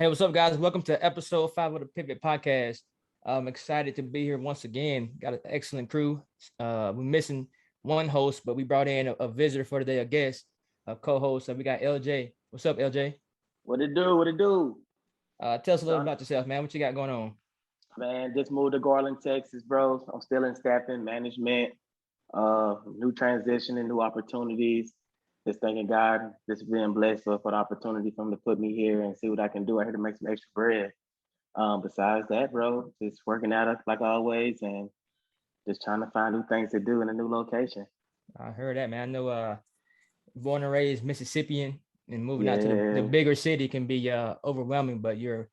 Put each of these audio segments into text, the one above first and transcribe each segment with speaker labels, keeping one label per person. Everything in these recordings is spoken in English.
Speaker 1: Hey, what's up, guys? Welcome to episode 5 of the Pivot Podcast. I'm excited to be here once again. Got an excellent crew. We're missing one host, but we brought in a visitor for today, a guest, a co-host. So we got LJ. What's up, LJ?
Speaker 2: What it do? What it do?
Speaker 1: Tell us a little
Speaker 2: Son,
Speaker 1: about yourself, man. What you got going on?
Speaker 2: man, just moved to Garland, Texas, bro. I'm still in staffing management, new transition and new opportunities. Just thanking God, just being blessed for the opportunity for him to put me here and see what I can do. I here to make some extra bread. Besides that, bro, just working out like always and just trying to find new things to do in a new location.
Speaker 1: I heard that, man. I know born and raised Mississippian and moving out to the
Speaker 2: Yeah,
Speaker 1: bigger city can be overwhelming, but you're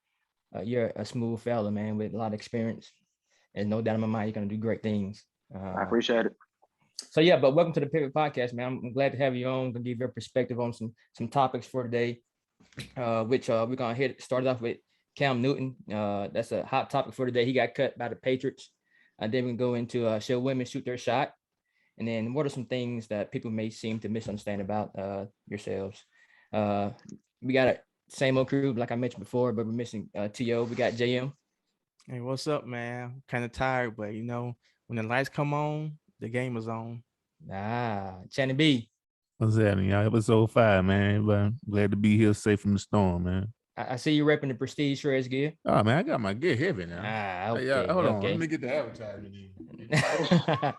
Speaker 1: a smooth fella, man, with a lot of experience. And no doubt in my mind, you're gonna do great things.
Speaker 2: I
Speaker 1: Uh,
Speaker 2: appreciate it.
Speaker 1: So yeah, but welcome to the Pivot Podcast, man. I'm glad to have you on to give your perspective on some topics for today. Which we're gonna start off with Cam Newton. That's a hot topic for today. He got cut by the Patriots. And then we can go into should women shoot their shot, and then what are some things that people may seem to misunderstand about yourselves. Uh, we got a same old crew like I mentioned before, but we're missing To. We got JM.
Speaker 3: Hey, what's up, man? Kind of tired, but when the lights come on, the game is on.
Speaker 1: Channing B.
Speaker 4: What's happening, y'all? Episode 5, man. But glad to be here safe from the storm, man.
Speaker 1: I see you repping the Prestige Shreds gear.
Speaker 4: Oh, man, I got my gear heavy now.
Speaker 1: Okay.
Speaker 4: Hey, hold on.
Speaker 1: Okay.
Speaker 4: Let me get the advertisement in.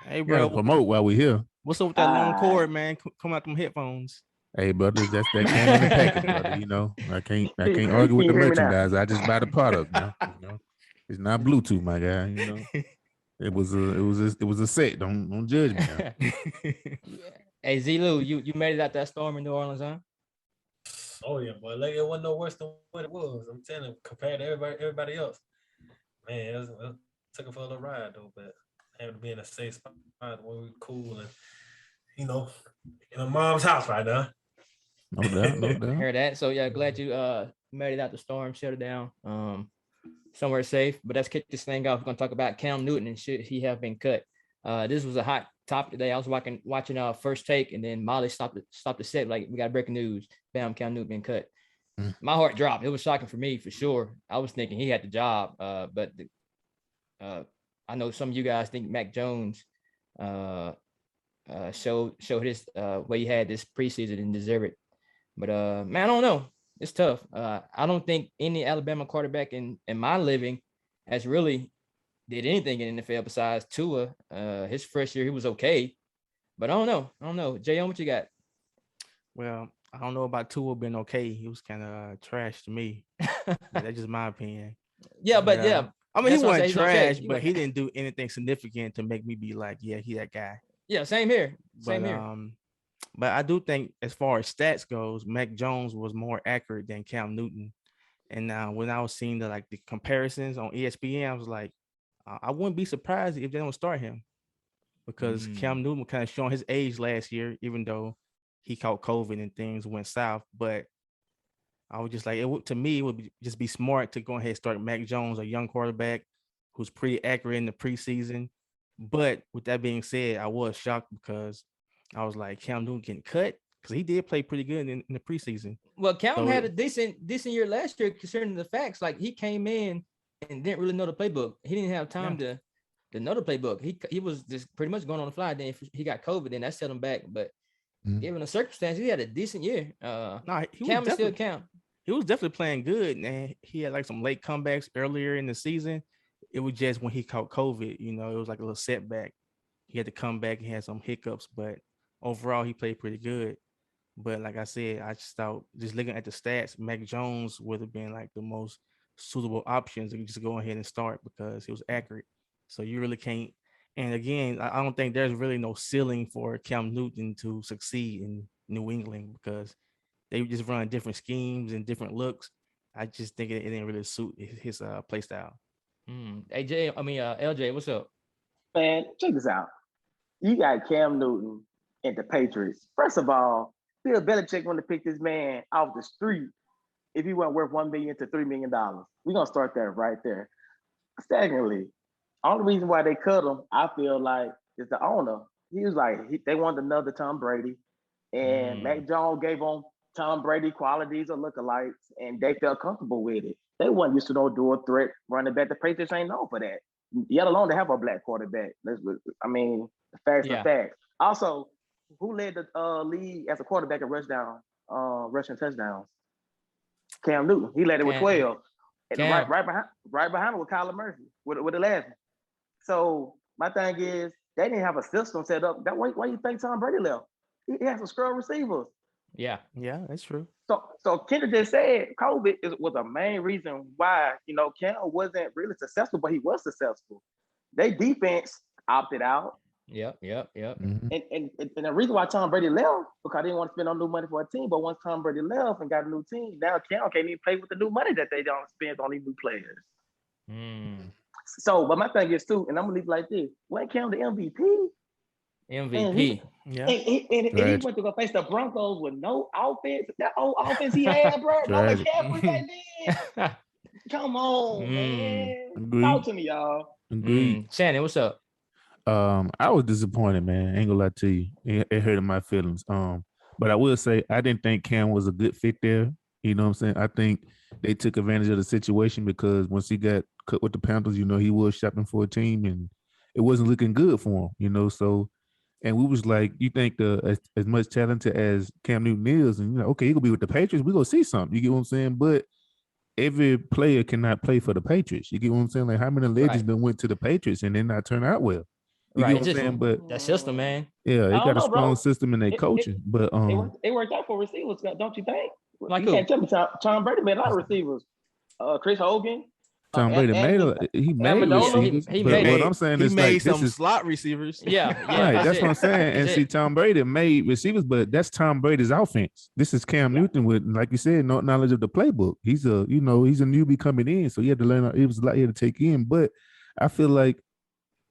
Speaker 3: Hey,
Speaker 4: Bro,
Speaker 3: bro,
Speaker 4: promote while we here.
Speaker 3: what's up with that long cord, man? Come out them headphones.
Speaker 4: Hey, brother, that's that came in the package, brother. I can't argue with the
Speaker 2: Hear me now.
Speaker 4: merchandise. I just buy the product, man. It's not Bluetooth, my guy. It was a set. Don't judge me now.
Speaker 1: Hey, Z-Lou, you made it out that storm in New Orleans, huh?
Speaker 5: Oh yeah, boy. Like it wasn't no worse than what it was. I'm telling you, compared to everybody else. Man, it took it for a little ride though, but having to be in a safe spot where we cool and in a mom's house right now.
Speaker 4: No doubt, no
Speaker 1: I
Speaker 4: doubt.
Speaker 1: heard that. So yeah, glad you made it out the storm, shut it down. Somewhere safe. But let's kick this thing off. We're gonna talk about Cam Newton and should he have been cut. This was a hot topic today. I was watching First Take, and then Molly stopped the set like we got breaking news. Bam, Cam Newton been cut. My heart dropped. It was shocking for me for sure. I was thinking he had the job, but I know some of you guys think Mac Jones showed his what he had this preseason and deserve it. But man, I don't know. It's tough. I don't think any Alabama quarterback in my living has really did anything in the NFL besides Tua. His first year he was okay, but I don't know. Jay, what you got?
Speaker 3: Well, I don't know about Tua being okay. He was kind of trash to me. That's just my opinion.
Speaker 1: Yeah, but yeah.
Speaker 3: I mean, he
Speaker 1: That's what I'm
Speaker 3: wasn't
Speaker 1: saying. He's okay.
Speaker 3: trash, but he didn't do anything significant to make me be like, yeah, he that guy.
Speaker 1: Yeah, same here. Same
Speaker 3: But
Speaker 1: here.
Speaker 3: but I do think as far as stats goes, Mac Jones was more accurate than Cam Newton. And when I was seeing the comparisons on ESPN, I was like, I wouldn't be surprised if they don't start him because Cam Newton kind of showing his age last year, even though he caught COVID and things went south. But I was just like, to me, it would just be smart to go ahead and start Mac Jones, a young quarterback who's pretty accurate in the preseason. But with that being said, I was shocked because I was like, Cam Newton getting cut because he did play pretty good in the preseason.
Speaker 1: Well, Cam had a decent year last year concerning the facts. Like he came in and didn't really know the playbook. He didn't have time to know the playbook. He was just pretty much going on the fly. Then he got COVID, then that set him back. But given the circumstances, he had a decent year. Cam is still Cam.
Speaker 3: He was definitely playing good, and he had like some late comebacks earlier in the season. It was just when he caught COVID, it was like a little setback. He had to come back and had some hiccups, but overall he played pretty good. But like I said, I just thought just looking at the stats, Mac Jones would have been like the most suitable options. You just go ahead and start because he was accurate. So you really can't. And again, I don't think there's really no ceiling for Cam Newton to succeed in New England because they just run different schemes and different looks. I just think it didn't really suit his play style.
Speaker 1: LJ, what's up?
Speaker 2: Man, check this out. You got Cam Newton and the Patriots. First of all, Bill Belichick wanted to pick this man off the street if he wasn't worth $1 million to $3 million. We're gonna start that right there. Secondly, only reason why they cut him, I feel like, is the owner. He was like, they wanted another Tom Brady, and Mac Jones gave him Tom Brady qualities are lookalikes, and they felt comfortable with it. They weren't used to no dual threat running back. The Patriots ain't known for that, yet alone to have a black quarterback. Facts are facts. Also, who led the league as a quarterback in rushing touchdowns? Cam Newton. He led it with 12. And right behind him was Kyler Murphy with 11. So my thing is, they didn't have a system set up. Why you think Tom Brady left? He had some scrub receivers.
Speaker 3: Yeah, that's true.
Speaker 2: So Kendra just said COVID was a main reason why, Cam wasn't really successful, but he was successful. They defense opted out.
Speaker 1: Yep.
Speaker 2: And the reason why Tom Brady left, because they didn't want to spend no new money for a team. But once Tom Brady left and got a new team, now Cam can't even play with the new money that they don't spend on these new players. So, but my thing is too, and I'm gonna leave it like this: when Cam the MVP,
Speaker 1: and
Speaker 2: he went to go face the Broncos with no offense. That old offense he had, bro. No McCaffrey back then. Come on, man.
Speaker 4: Agreed.
Speaker 2: Talk to me, y'all.
Speaker 1: Shannon, what's up?
Speaker 4: I was disappointed, man. I ain't gonna lie to you. It hurted my feelings. But I will say I didn't think Cam was a good fit there. You know what I'm saying? I think they took advantage of the situation because once he got cut with the Panthers, he was shopping for a team and it wasn't looking good for him, So, and we was like, you think as much talented as Cam Newton is, and okay, he gonna be with the Patriots, we gonna see something. You get what I'm saying? But every player cannot play for the Patriots. You get what I'm saying? Like how many legends that went to the Patriots and then not turn out well? You get what I'm saying? But
Speaker 1: that system, man.
Speaker 4: Yeah, they got a strong system in their coaching. But
Speaker 2: it worked out for receivers, don't you think?
Speaker 1: Like
Speaker 2: you can't tell me Tom Brady made a lot of receivers. Chris Hogan.
Speaker 4: Tom Brady made receivers. What I'm saying is
Speaker 3: made some slot receivers.
Speaker 1: Yeah,
Speaker 4: right. That's what I'm saying. And see, Tom Brady made receivers, but that's Tom Brady's offense. This is Cam Newton with, like you said, no knowledge of the playbook. He's a newbie coming in, so he had to learn. It was a lot here to take in. But I feel like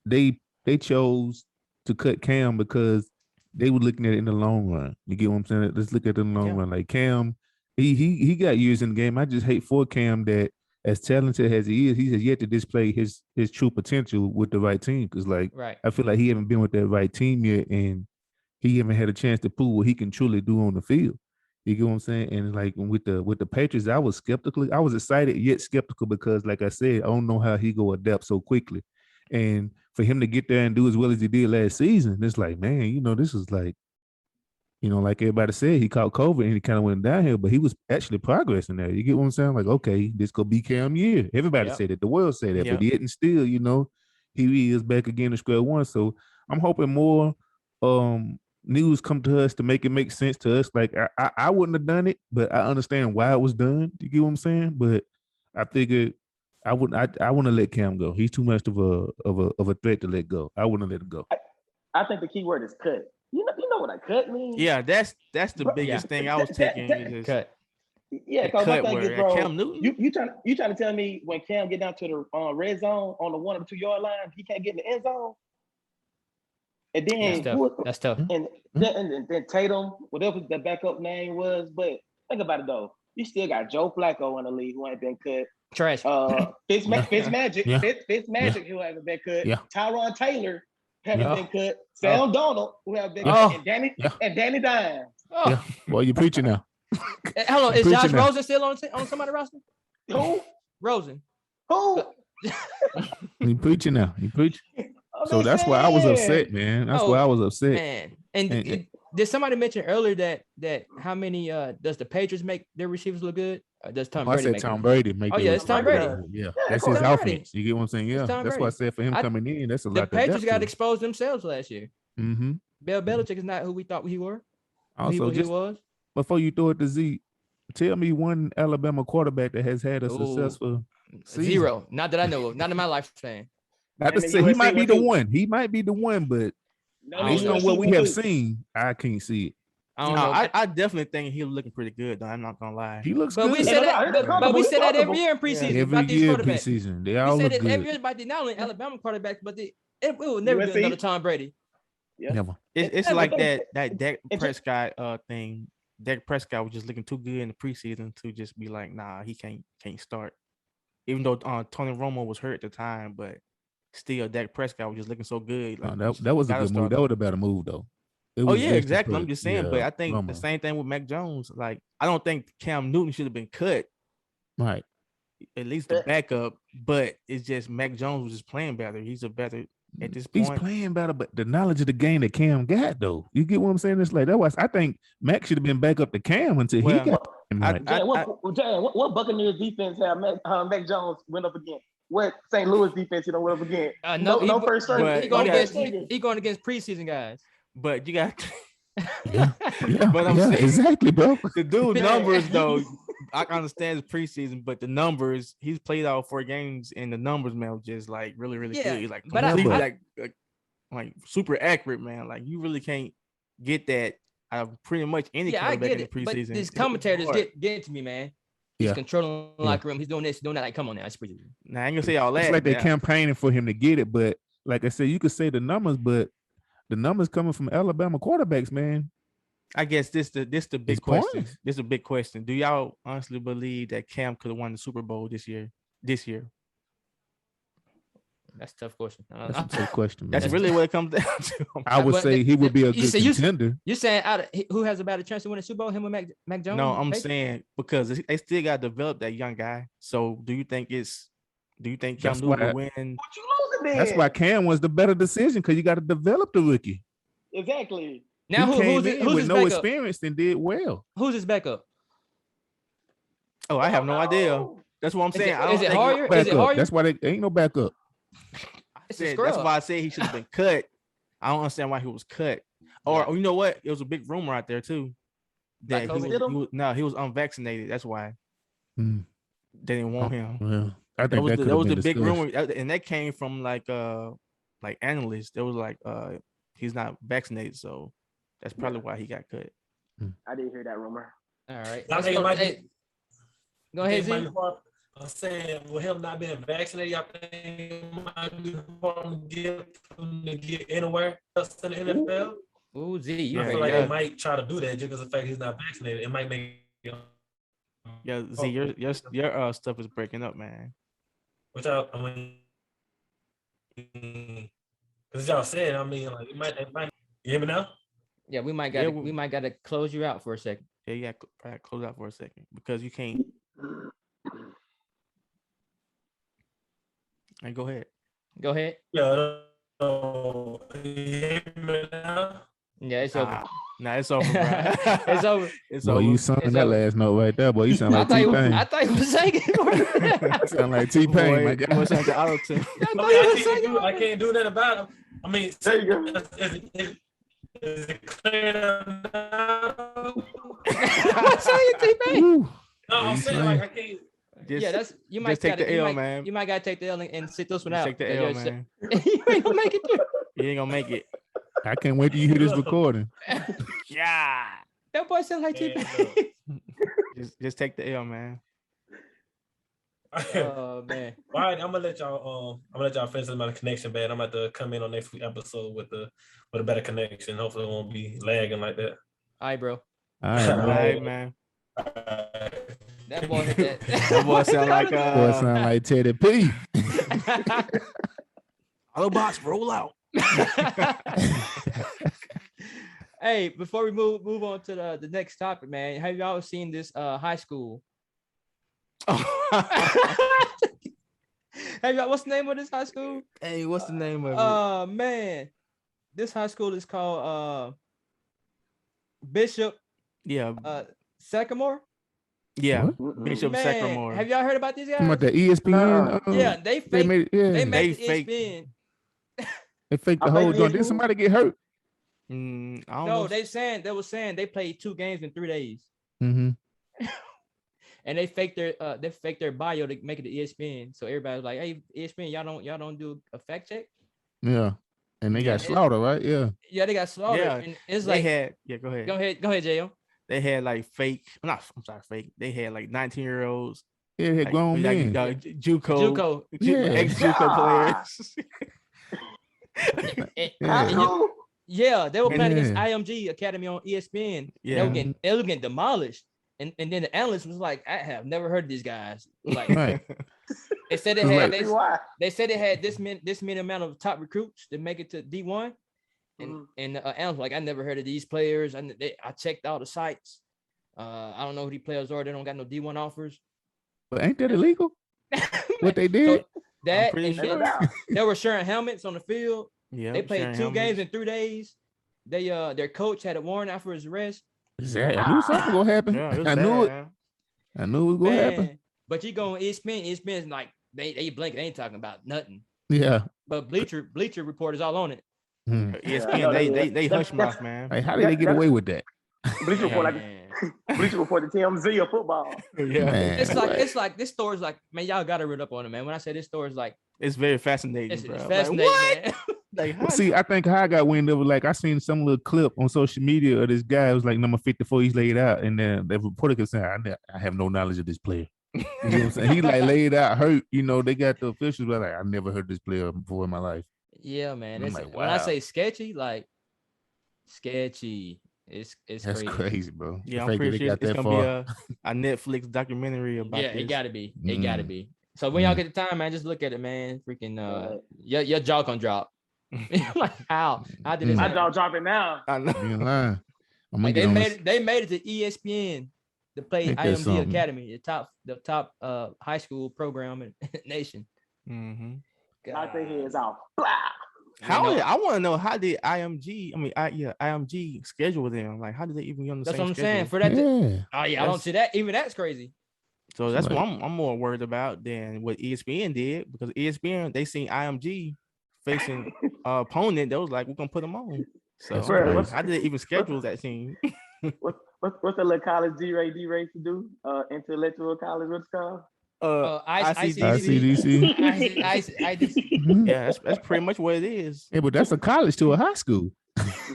Speaker 4: they chose to cut Cam because they were looking at it in the long run. You get what I'm saying? Let's look at it in the long run. Like Cam, he got years in the game. I just hate for Cam that as talented as he is, he has yet to display his true potential with the right team. Because I feel like he haven't been with that right team yet, and he haven't had a chance to prove what he can truly do on the field. You get what I'm saying? And like with the Patriots, I was skeptical. I was excited yet skeptical because, like I said, I don't know how he go adapt so quickly. And for him to get there and do as well as he did last season, it's like, man, this is like, like everybody said, he caught COVID and he kind of went downhill, but he was actually progressing there. You get what I'm saying? Like, okay, this could be Cam year. Everybody said it. The world said that, but yet and still, he is back again to square one. So I'm hoping more news come to us to make it make sense to us. Like I wouldn't have done it, but I understand why it was done. You get what I'm saying? But I figured I want to let Cam go. He's too much of a threat to let go. I wouldn't let him go.
Speaker 2: I think the key word is cut. You know what a cut means?
Speaker 3: Yeah, that's the biggest thing I was taking.
Speaker 2: Cut. Yeah, because my thing is, bro,
Speaker 3: Cam Newton.
Speaker 2: You trying to tell me when Cam get down to the red zone on the 1 or 2 yard line, he can't get in the end zone? And then
Speaker 1: that's tough.
Speaker 2: And then Tatum, whatever the backup name was, but think about it though. You still got Joe Flacco in the league who ain't been cut.
Speaker 1: Trash.
Speaker 2: Fitzmagic who hasn't been cut.
Speaker 4: Yeah.
Speaker 2: Tyron Taylor haven't been cut. Sam Donald who have been cut. And Danny Dimes.
Speaker 1: Oh.
Speaker 4: Yeah. Well, you're preaching now.
Speaker 1: Hello, is Josh Rosen still on somebody's roster?
Speaker 2: Who?
Speaker 1: Rosen.
Speaker 2: Who?
Speaker 4: You preaching now. You preach. So that's why I was upset, man. That's why I was upset.
Speaker 1: Man. And did somebody mention earlier that how many does the Patriots make their receivers look good? Does Tom Brady?
Speaker 4: I said Tom Brady make.
Speaker 1: Oh yeah, it's Tom Brady.
Speaker 4: Yeah, that's his offense. You get what I'm saying? Yeah, that's why I said for him coming in, that's a lot.
Speaker 1: The Patriots got exposed themselves last year.
Speaker 4: Mm-hmm.
Speaker 1: Bill Belichick is not who we thought he were.
Speaker 4: Also,
Speaker 1: he was.
Speaker 4: Before you throw it to Z, tell me one Alabama quarterback that has had a successful season.
Speaker 1: Zero. Not that I know of. Not in my lifespan.
Speaker 4: Not to say he might be the one. He might be the one, but based on what we have seen, I can't see it.
Speaker 3: I definitely think he was looking pretty good, though. I'm not gonna lie.
Speaker 4: He looks
Speaker 1: good. We said that every year in preseason.
Speaker 4: Every year in preseason. They all look good.
Speaker 1: Every year about not only Alabama quarterbacks, but it will never be another Tom Brady.
Speaker 2: Yeah.
Speaker 4: Never.
Speaker 3: It's like that Dak Prescott thing. Dak Prescott was just looking too good in the preseason to just be like, nah, he can't start. Even though Tony Romo was hurt at the time, but still Dak Prescott was just looking so good. Like,
Speaker 4: that was a good move. That would have been a move though.
Speaker 3: Oh yeah, exactly. I'm just saying, but I think
Speaker 4: come
Speaker 3: the
Speaker 4: on.
Speaker 3: same thing with Mac Jones. Like, I don't think Cam Newton should have been cut,
Speaker 4: Right.
Speaker 3: at least the backup. But it's just Mac Jones was just playing better. He's a better at this point.
Speaker 4: He's playing better, but the knowledge of the game that Cam got, though, you get what I'm saying? It's like that was. I think Mac should have been back up to Cam until he got him right.
Speaker 2: What Buccaneers defense have Mac Jones went up against? What St. Louis defense he don't went up against? No first service.
Speaker 1: He going against preseason guys.
Speaker 3: But you got.
Speaker 4: Yeah, but I'm saying exactly, bro.
Speaker 3: The dude numbers though, I understand it's preseason, but the numbers, he's played all 4 games, and the numbers, man, was just like really good. He's like, but like super accurate, man. Like you really can't get that out of pretty much any quarterback in the preseason.
Speaker 1: But this commentator is getting to me, man. He's controlling the locker room. He's doing this, doing that. Like, come on now, it's preseason.
Speaker 3: Now I ain't gonna say all that.
Speaker 4: It's like they're campaigning for him to get it, but like I said, you could say the numbers, but the numbers coming from Alabama quarterbacks, man.
Speaker 3: I guess this the big question. This is a big question. Do y'all honestly believe that Cam could have won the Super Bowl this year?
Speaker 1: That's a tough question.
Speaker 4: That's a tough question, man.
Speaker 3: That's really what it comes down to.
Speaker 4: I would say he would be a good contender.
Speaker 1: You're saying who has a better chance to win the Super Bowl? Him or Mac Jones?
Speaker 3: No, I'm saying because they still got to develop that young guy. So do you think Cam Newton will win?
Speaker 2: What you losing then?
Speaker 4: That's why Cam was the better decision, because you got to develop the rookie.
Speaker 2: Exactly.
Speaker 1: Now who's
Speaker 4: with no experience and did well.
Speaker 1: Who's his backup?
Speaker 3: Oh, I have no idea. That's what I'm saying.
Speaker 1: Is it Hoyer?
Speaker 4: That's why there ain't no backup.
Speaker 3: That's why I said he should have been cut. I don't understand why he was cut. Or you know what? It was a big rumor out there too. That he was unvaccinated. That's why they didn't want him.
Speaker 4: Well, I think
Speaker 3: that was the big rumor, and that came from like analysts. There was like he's not vaccinated, so that's probably why he got cut.
Speaker 2: I didn't hear that rumor.
Speaker 1: All right.
Speaker 5: Go ahead, Z. I'm saying with him not being vaccinated, I think it might be hard to get anywhere else in the NFL.
Speaker 1: Ooh, Z,
Speaker 5: I feel like they might try to do that just because of the fact he's not vaccinated. It might make
Speaker 3: Z, your stuff is breaking up, man.
Speaker 5: Which I mean, because y'all said, I mean, like it might. You hear me now?
Speaker 1: Yeah, we might got to close you out for a second.
Speaker 3: Yeah, you got to close out for a second because you can't. And go ahead.
Speaker 5: Yeah.
Speaker 1: Yeah, it's over.
Speaker 3: Nah, it's over, bro.
Speaker 1: It's over.
Speaker 3: It's
Speaker 4: boy,
Speaker 3: over.
Speaker 4: You sung that last note right there, boy. You sound like T-Pain.
Speaker 1: I thought you was singing.
Speaker 4: Sound like T-Pain, my guy.
Speaker 3: Sound like auto-tune.
Speaker 5: I can't do nothing about him. I mean,
Speaker 2: there you go.
Speaker 5: Is it clear now?
Speaker 1: What's you, T-Pain?
Speaker 5: No, I'm saying like I can't.
Speaker 1: You might
Speaker 3: take the L, man.
Speaker 1: You might gotta take the L and sit this one out.
Speaker 3: Take the L, man.
Speaker 1: You ain't gonna make it through.
Speaker 3: You ain't gonna make it.
Speaker 4: I can't wait till you hear this recording.
Speaker 3: Yeah.
Speaker 1: That boy sound like T-Pain.
Speaker 3: Just take the L, man.
Speaker 1: Oh man.
Speaker 5: All right, I'm gonna let y'all finish about the connection, man. I'm about to come in on next week's episode with a better connection. Hopefully it won't be lagging like that.
Speaker 1: All right, bro.
Speaker 4: All right,
Speaker 3: man.
Speaker 1: That boy
Speaker 3: sound like
Speaker 4: boy sound like Teddy P.
Speaker 3: Autobots roll out.
Speaker 1: Hey, before we move on to the next topic, man, have y'all seen this high school? Have y'all? What's the name of this high school?
Speaker 3: Hey, what's the name of it?
Speaker 1: Man, this high school is called Bishop.
Speaker 3: Yeah.
Speaker 1: Sycamore.
Speaker 3: Yeah, Bishop Sycamore.
Speaker 1: Have y'all heard about these guys?
Speaker 4: About the ESPN?
Speaker 1: Yeah, they faked. They made ESPN.
Speaker 4: They faked the whole joint. Did somebody get hurt?
Speaker 3: I don't
Speaker 1: No,
Speaker 3: know.
Speaker 1: they were saying they played 2 games in 3 days.
Speaker 4: Mm-hmm.
Speaker 1: And they faked their bio to make it to ESPN. So everybody was like, "Hey, ESPN, y'all don't do a fact check?"
Speaker 4: Yeah, and they got slaughtered, right? Yeah.
Speaker 1: Yeah, they got slaughtered.
Speaker 3: Yeah,
Speaker 1: and it's
Speaker 3: they
Speaker 1: like,
Speaker 3: had. Yeah, go ahead,
Speaker 1: Jo.
Speaker 3: They had like fake. I'm sorry, fake. They had like 19-year-olds.
Speaker 4: Yeah, they had grown men.
Speaker 1: JUCO.
Speaker 3: ex-JUCO players.
Speaker 1: Yeah, they were playing against IMG Academy on ESPN.
Speaker 3: Yeah,
Speaker 1: they were getting demolished. And then the analyst was like, "I have never heard of these guys." Like,
Speaker 4: Right.
Speaker 1: they said they had this many amount of top recruits to make it to D1, And I was like, I never heard of these players. I checked all the sites. I don't know who these players are. They don't got no D1 offers.
Speaker 4: But ain't that illegal? What they did?
Speaker 1: So that
Speaker 3: pretty
Speaker 1: and
Speaker 3: sure.
Speaker 1: then they were sharing helmets on the field.
Speaker 3: Yeah,
Speaker 1: They played 2 games in 3 days. They their coach had a warrant out for his arrest.
Speaker 4: I knew something was gonna happen.
Speaker 3: Yeah, it was
Speaker 4: I
Speaker 3: bad,
Speaker 4: knew it.
Speaker 3: man.
Speaker 4: I knew it was gonna happen.
Speaker 1: But you go on ESPN. ESPN's like they blink. They ain't talking about nothing.
Speaker 4: Yeah.
Speaker 1: But Bleacher Report is all on it.
Speaker 3: ESPN, they hush mouth, man.
Speaker 4: Like, how did they get away with that?
Speaker 2: Bleacher Report, Bleacher Report, the TMZ of football.
Speaker 3: Yeah,
Speaker 4: Man,
Speaker 1: it's like this story's like, man, y'all gotta read up on it, man. When I say this story's like,
Speaker 3: it's very fascinating,
Speaker 1: it's
Speaker 3: bro.
Speaker 1: fascinating,
Speaker 3: Like,
Speaker 1: man.
Speaker 3: Like,
Speaker 4: see, I think how I got wind of it, like I seen some little clip on social media of this guy. It was like number 54. He's laid out, and then the reporter could say, I have no knowledge of this player. You know what I'm saying? He like laid out, hurt. You know, they got the officials, but like I never heard this player before in my life.
Speaker 1: Yeah, man.
Speaker 4: I'm like,
Speaker 1: When I
Speaker 4: wow.
Speaker 1: say sketchy, like sketchy, it's
Speaker 4: That's crazy, bro.
Speaker 3: yeah,
Speaker 4: The
Speaker 3: I'm
Speaker 4: fact that
Speaker 3: pretty
Speaker 4: they
Speaker 3: sure
Speaker 4: got
Speaker 3: it's
Speaker 4: that
Speaker 3: gonna
Speaker 4: far.
Speaker 3: be a Netflix documentary about
Speaker 1: yeah,
Speaker 3: this.
Speaker 1: it gotta be. It gotta be. So when y'all get the time, man, just look at it, man. Freaking your jaw gonna drop. Like how did this
Speaker 2: My
Speaker 1: happen?
Speaker 2: jaw dropping now.
Speaker 3: I know.
Speaker 4: You ain't lying. I'm gonna
Speaker 1: Like,
Speaker 4: get on this.
Speaker 1: they made it to ESPN to play
Speaker 4: Ain't that
Speaker 1: IMG
Speaker 4: something?
Speaker 1: Academy, the top high school program in the nation.
Speaker 3: Mm-hmm.
Speaker 2: Knock their heads off. Blah.
Speaker 3: I want to know how did IMG schedule with them? Like, how did they even get on the
Speaker 1: That's
Speaker 3: same
Speaker 1: what I'm
Speaker 3: schedule?
Speaker 1: saying. For that,
Speaker 4: Yeah.
Speaker 1: oh yeah, I don't see that. Even that's crazy.
Speaker 3: So that's what
Speaker 4: Somebody-
Speaker 3: I'm more worried about than what ESPN did, because ESPN, they seen IMG facing opponent that was like, we're gonna put them on. So
Speaker 4: That's
Speaker 3: I'm like,
Speaker 4: crazy.
Speaker 3: how did they even schedule that team?
Speaker 2: What's the little college D-Ray to do? Intellectual college, what's it called?
Speaker 4: ICDC. Mhm.
Speaker 3: Yeah, that's pretty much what it is.
Speaker 4: Yeah, but that's a college to a high school.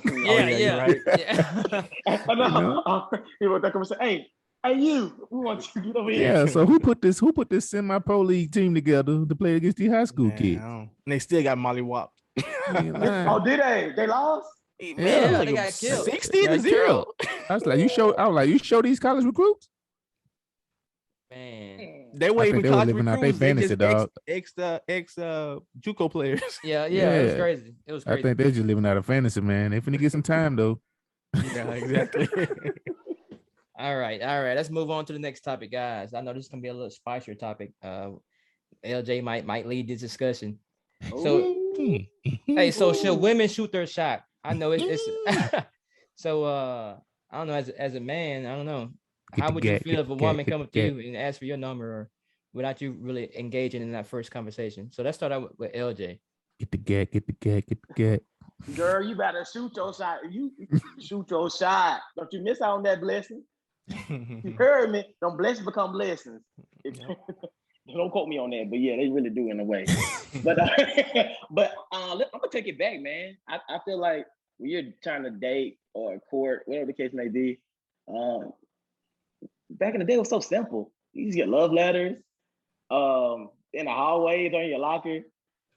Speaker 1: Yeah,
Speaker 3: you're right.
Speaker 1: Yeah.
Speaker 2: I know. People that come and say, hey, you, we want you to get over here.
Speaker 4: Yeah. So who put this semi-pro league team together to play against the high school
Speaker 3: Man,
Speaker 4: kids?
Speaker 3: and they still got mollywopped.
Speaker 2: Oh, did they? They lost?
Speaker 1: Yeah, they got killed.
Speaker 3: 60-0.
Speaker 4: I was like, you show these college recruits?
Speaker 1: Man.
Speaker 3: They
Speaker 4: I
Speaker 3: were
Speaker 4: think
Speaker 3: even
Speaker 4: they were
Speaker 3: college
Speaker 4: living out
Speaker 3: recruits.
Speaker 4: their
Speaker 3: They
Speaker 4: fantasy,
Speaker 3: just
Speaker 4: dog.
Speaker 3: ex JUCO players.
Speaker 1: Yeah, it was
Speaker 4: Yeah.
Speaker 1: crazy. It was
Speaker 4: I
Speaker 1: crazy.
Speaker 4: think they're just living out of fantasy, man. They finna get some time though.
Speaker 3: Yeah, exactly.
Speaker 1: All right. Let's move on to the next topic, guys. I know this is gonna be a little spicier topic. LJ might lead this discussion. So, hey, so should women shoot their shot? I know it's so. I don't know. As a man, I don't know. How would you feel if a woman come up to you and ask for your number, or without you really engaging in that first conversation? So let's start out with LJ.
Speaker 4: Get the gat.
Speaker 2: Girl, you better shoot your shot. You shoot your shot. Don't you miss out on that blessing. You heard me. Don't blessings become blessings. Don't quote me on that, but yeah, they really do in a way. but I'm gonna take it back, man. I feel like when you're trying to date or court, whatever the case may be, back in the day it was so simple. You just get love letters, in the hallways or in your locker.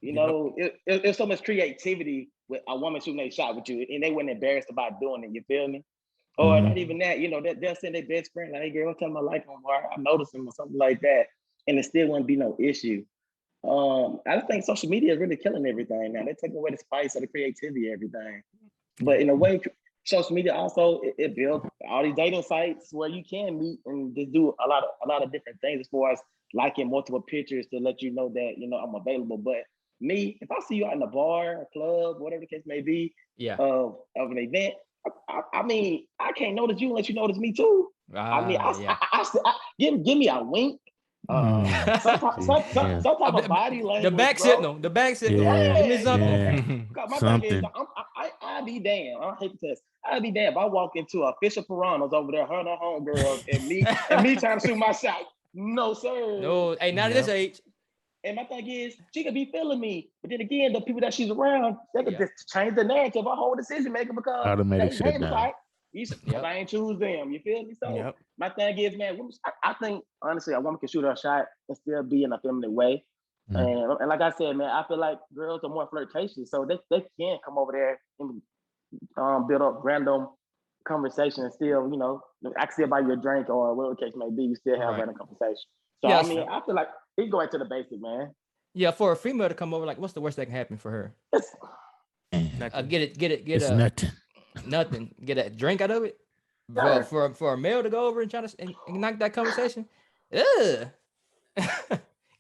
Speaker 2: You know, it's so much creativity with a woman shooting a shot with you, and they weren't embarrassed about doing it. You feel me? Or not even that. You know, they'll send their best friend like, "Hey, girl, tell my life on where I noticed him," or something like that, and it still wouldn't be no issue. I just think social media is really killing everything now. They're taking away the spice of the creativity, everything. But in a way, social media also it builds all these dating sites where you can meet and just do a lot of different things as far as liking multiple pictures to let you know that I'm available. But me, if I see you out in a bar, a club, whatever the case may be, of an event, I mean, I can't notice you unless you notice me too. Give me a wink. Sometimes body language.
Speaker 1: The back signal.
Speaker 2: Yeah,
Speaker 1: give me something.
Speaker 2: My thing is, I'd be damned. I hate to test. I'd be damned if I walk into a Fisher Piranhas over there, her and her homegirls, and me trying to shoot my shot. No, sir.
Speaker 1: No, hey, not at this age.
Speaker 2: And my thing is, she could be feeling me, but then again, the people that she's around, they could just change the narrative of her whole decision maker because
Speaker 4: automatic shut down.
Speaker 2: I ain't choose them. You feel me? So my thing is, man, I think honestly, a woman can shoot her shot and still be in a feminine way. And like I said, man, I feel like girls are more flirtatious, so they can come over there and build up random conversation and still, I can still buy you a drink or whatever the case may be. You still have random conversation. So I mean, I feel like it go back to the basic, man.
Speaker 1: Yeah, for a female to come over, like, what's the worst that can happen for her?
Speaker 3: Nothing.
Speaker 1: Get
Speaker 4: It's nothing.
Speaker 1: nothing. Get a drink out of it. For a male to go over and try to and knock that conversation. Ugh.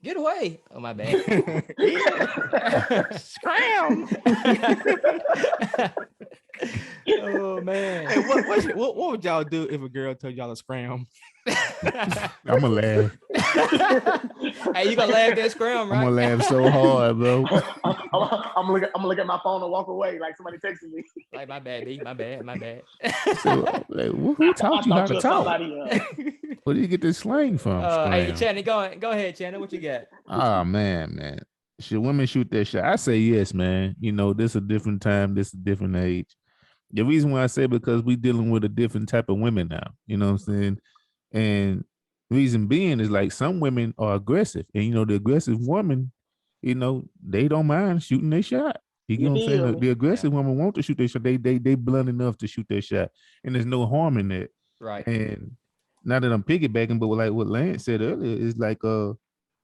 Speaker 1: Get away. Oh, my bad.
Speaker 3: Scram.
Speaker 1: Oh, man.
Speaker 3: Hey, what would y'all do if a girl told y'all to scram?
Speaker 4: I'm gonna laugh.
Speaker 1: Hey, you gonna laugh that scram, right?
Speaker 4: I'm gonna laugh so hard, bro.
Speaker 2: I'm gonna look at my phone and walk away like somebody texting me.
Speaker 1: Like, my bad, B. My bad.
Speaker 4: So, like, who taught you how to talk? Where do you get this slang from?
Speaker 1: Hey, Channing, go ahead, Channing. What you got?
Speaker 4: Oh man. Should women shoot their shot? I say yes, man. You know, this a different time, this a different age. The reason why I say because we dealing with a different type of women now. You know what I'm saying? And reason being is like some women are aggressive, and you know the aggressive woman, you know, they don't mind shooting their shot. You get what I'm saying? The aggressive woman want to shoot their shot. They blunt enough to shoot their shot, and there's no harm in that.
Speaker 1: Right.
Speaker 4: And now that I'm piggybacking, but like what Lance said earlier is like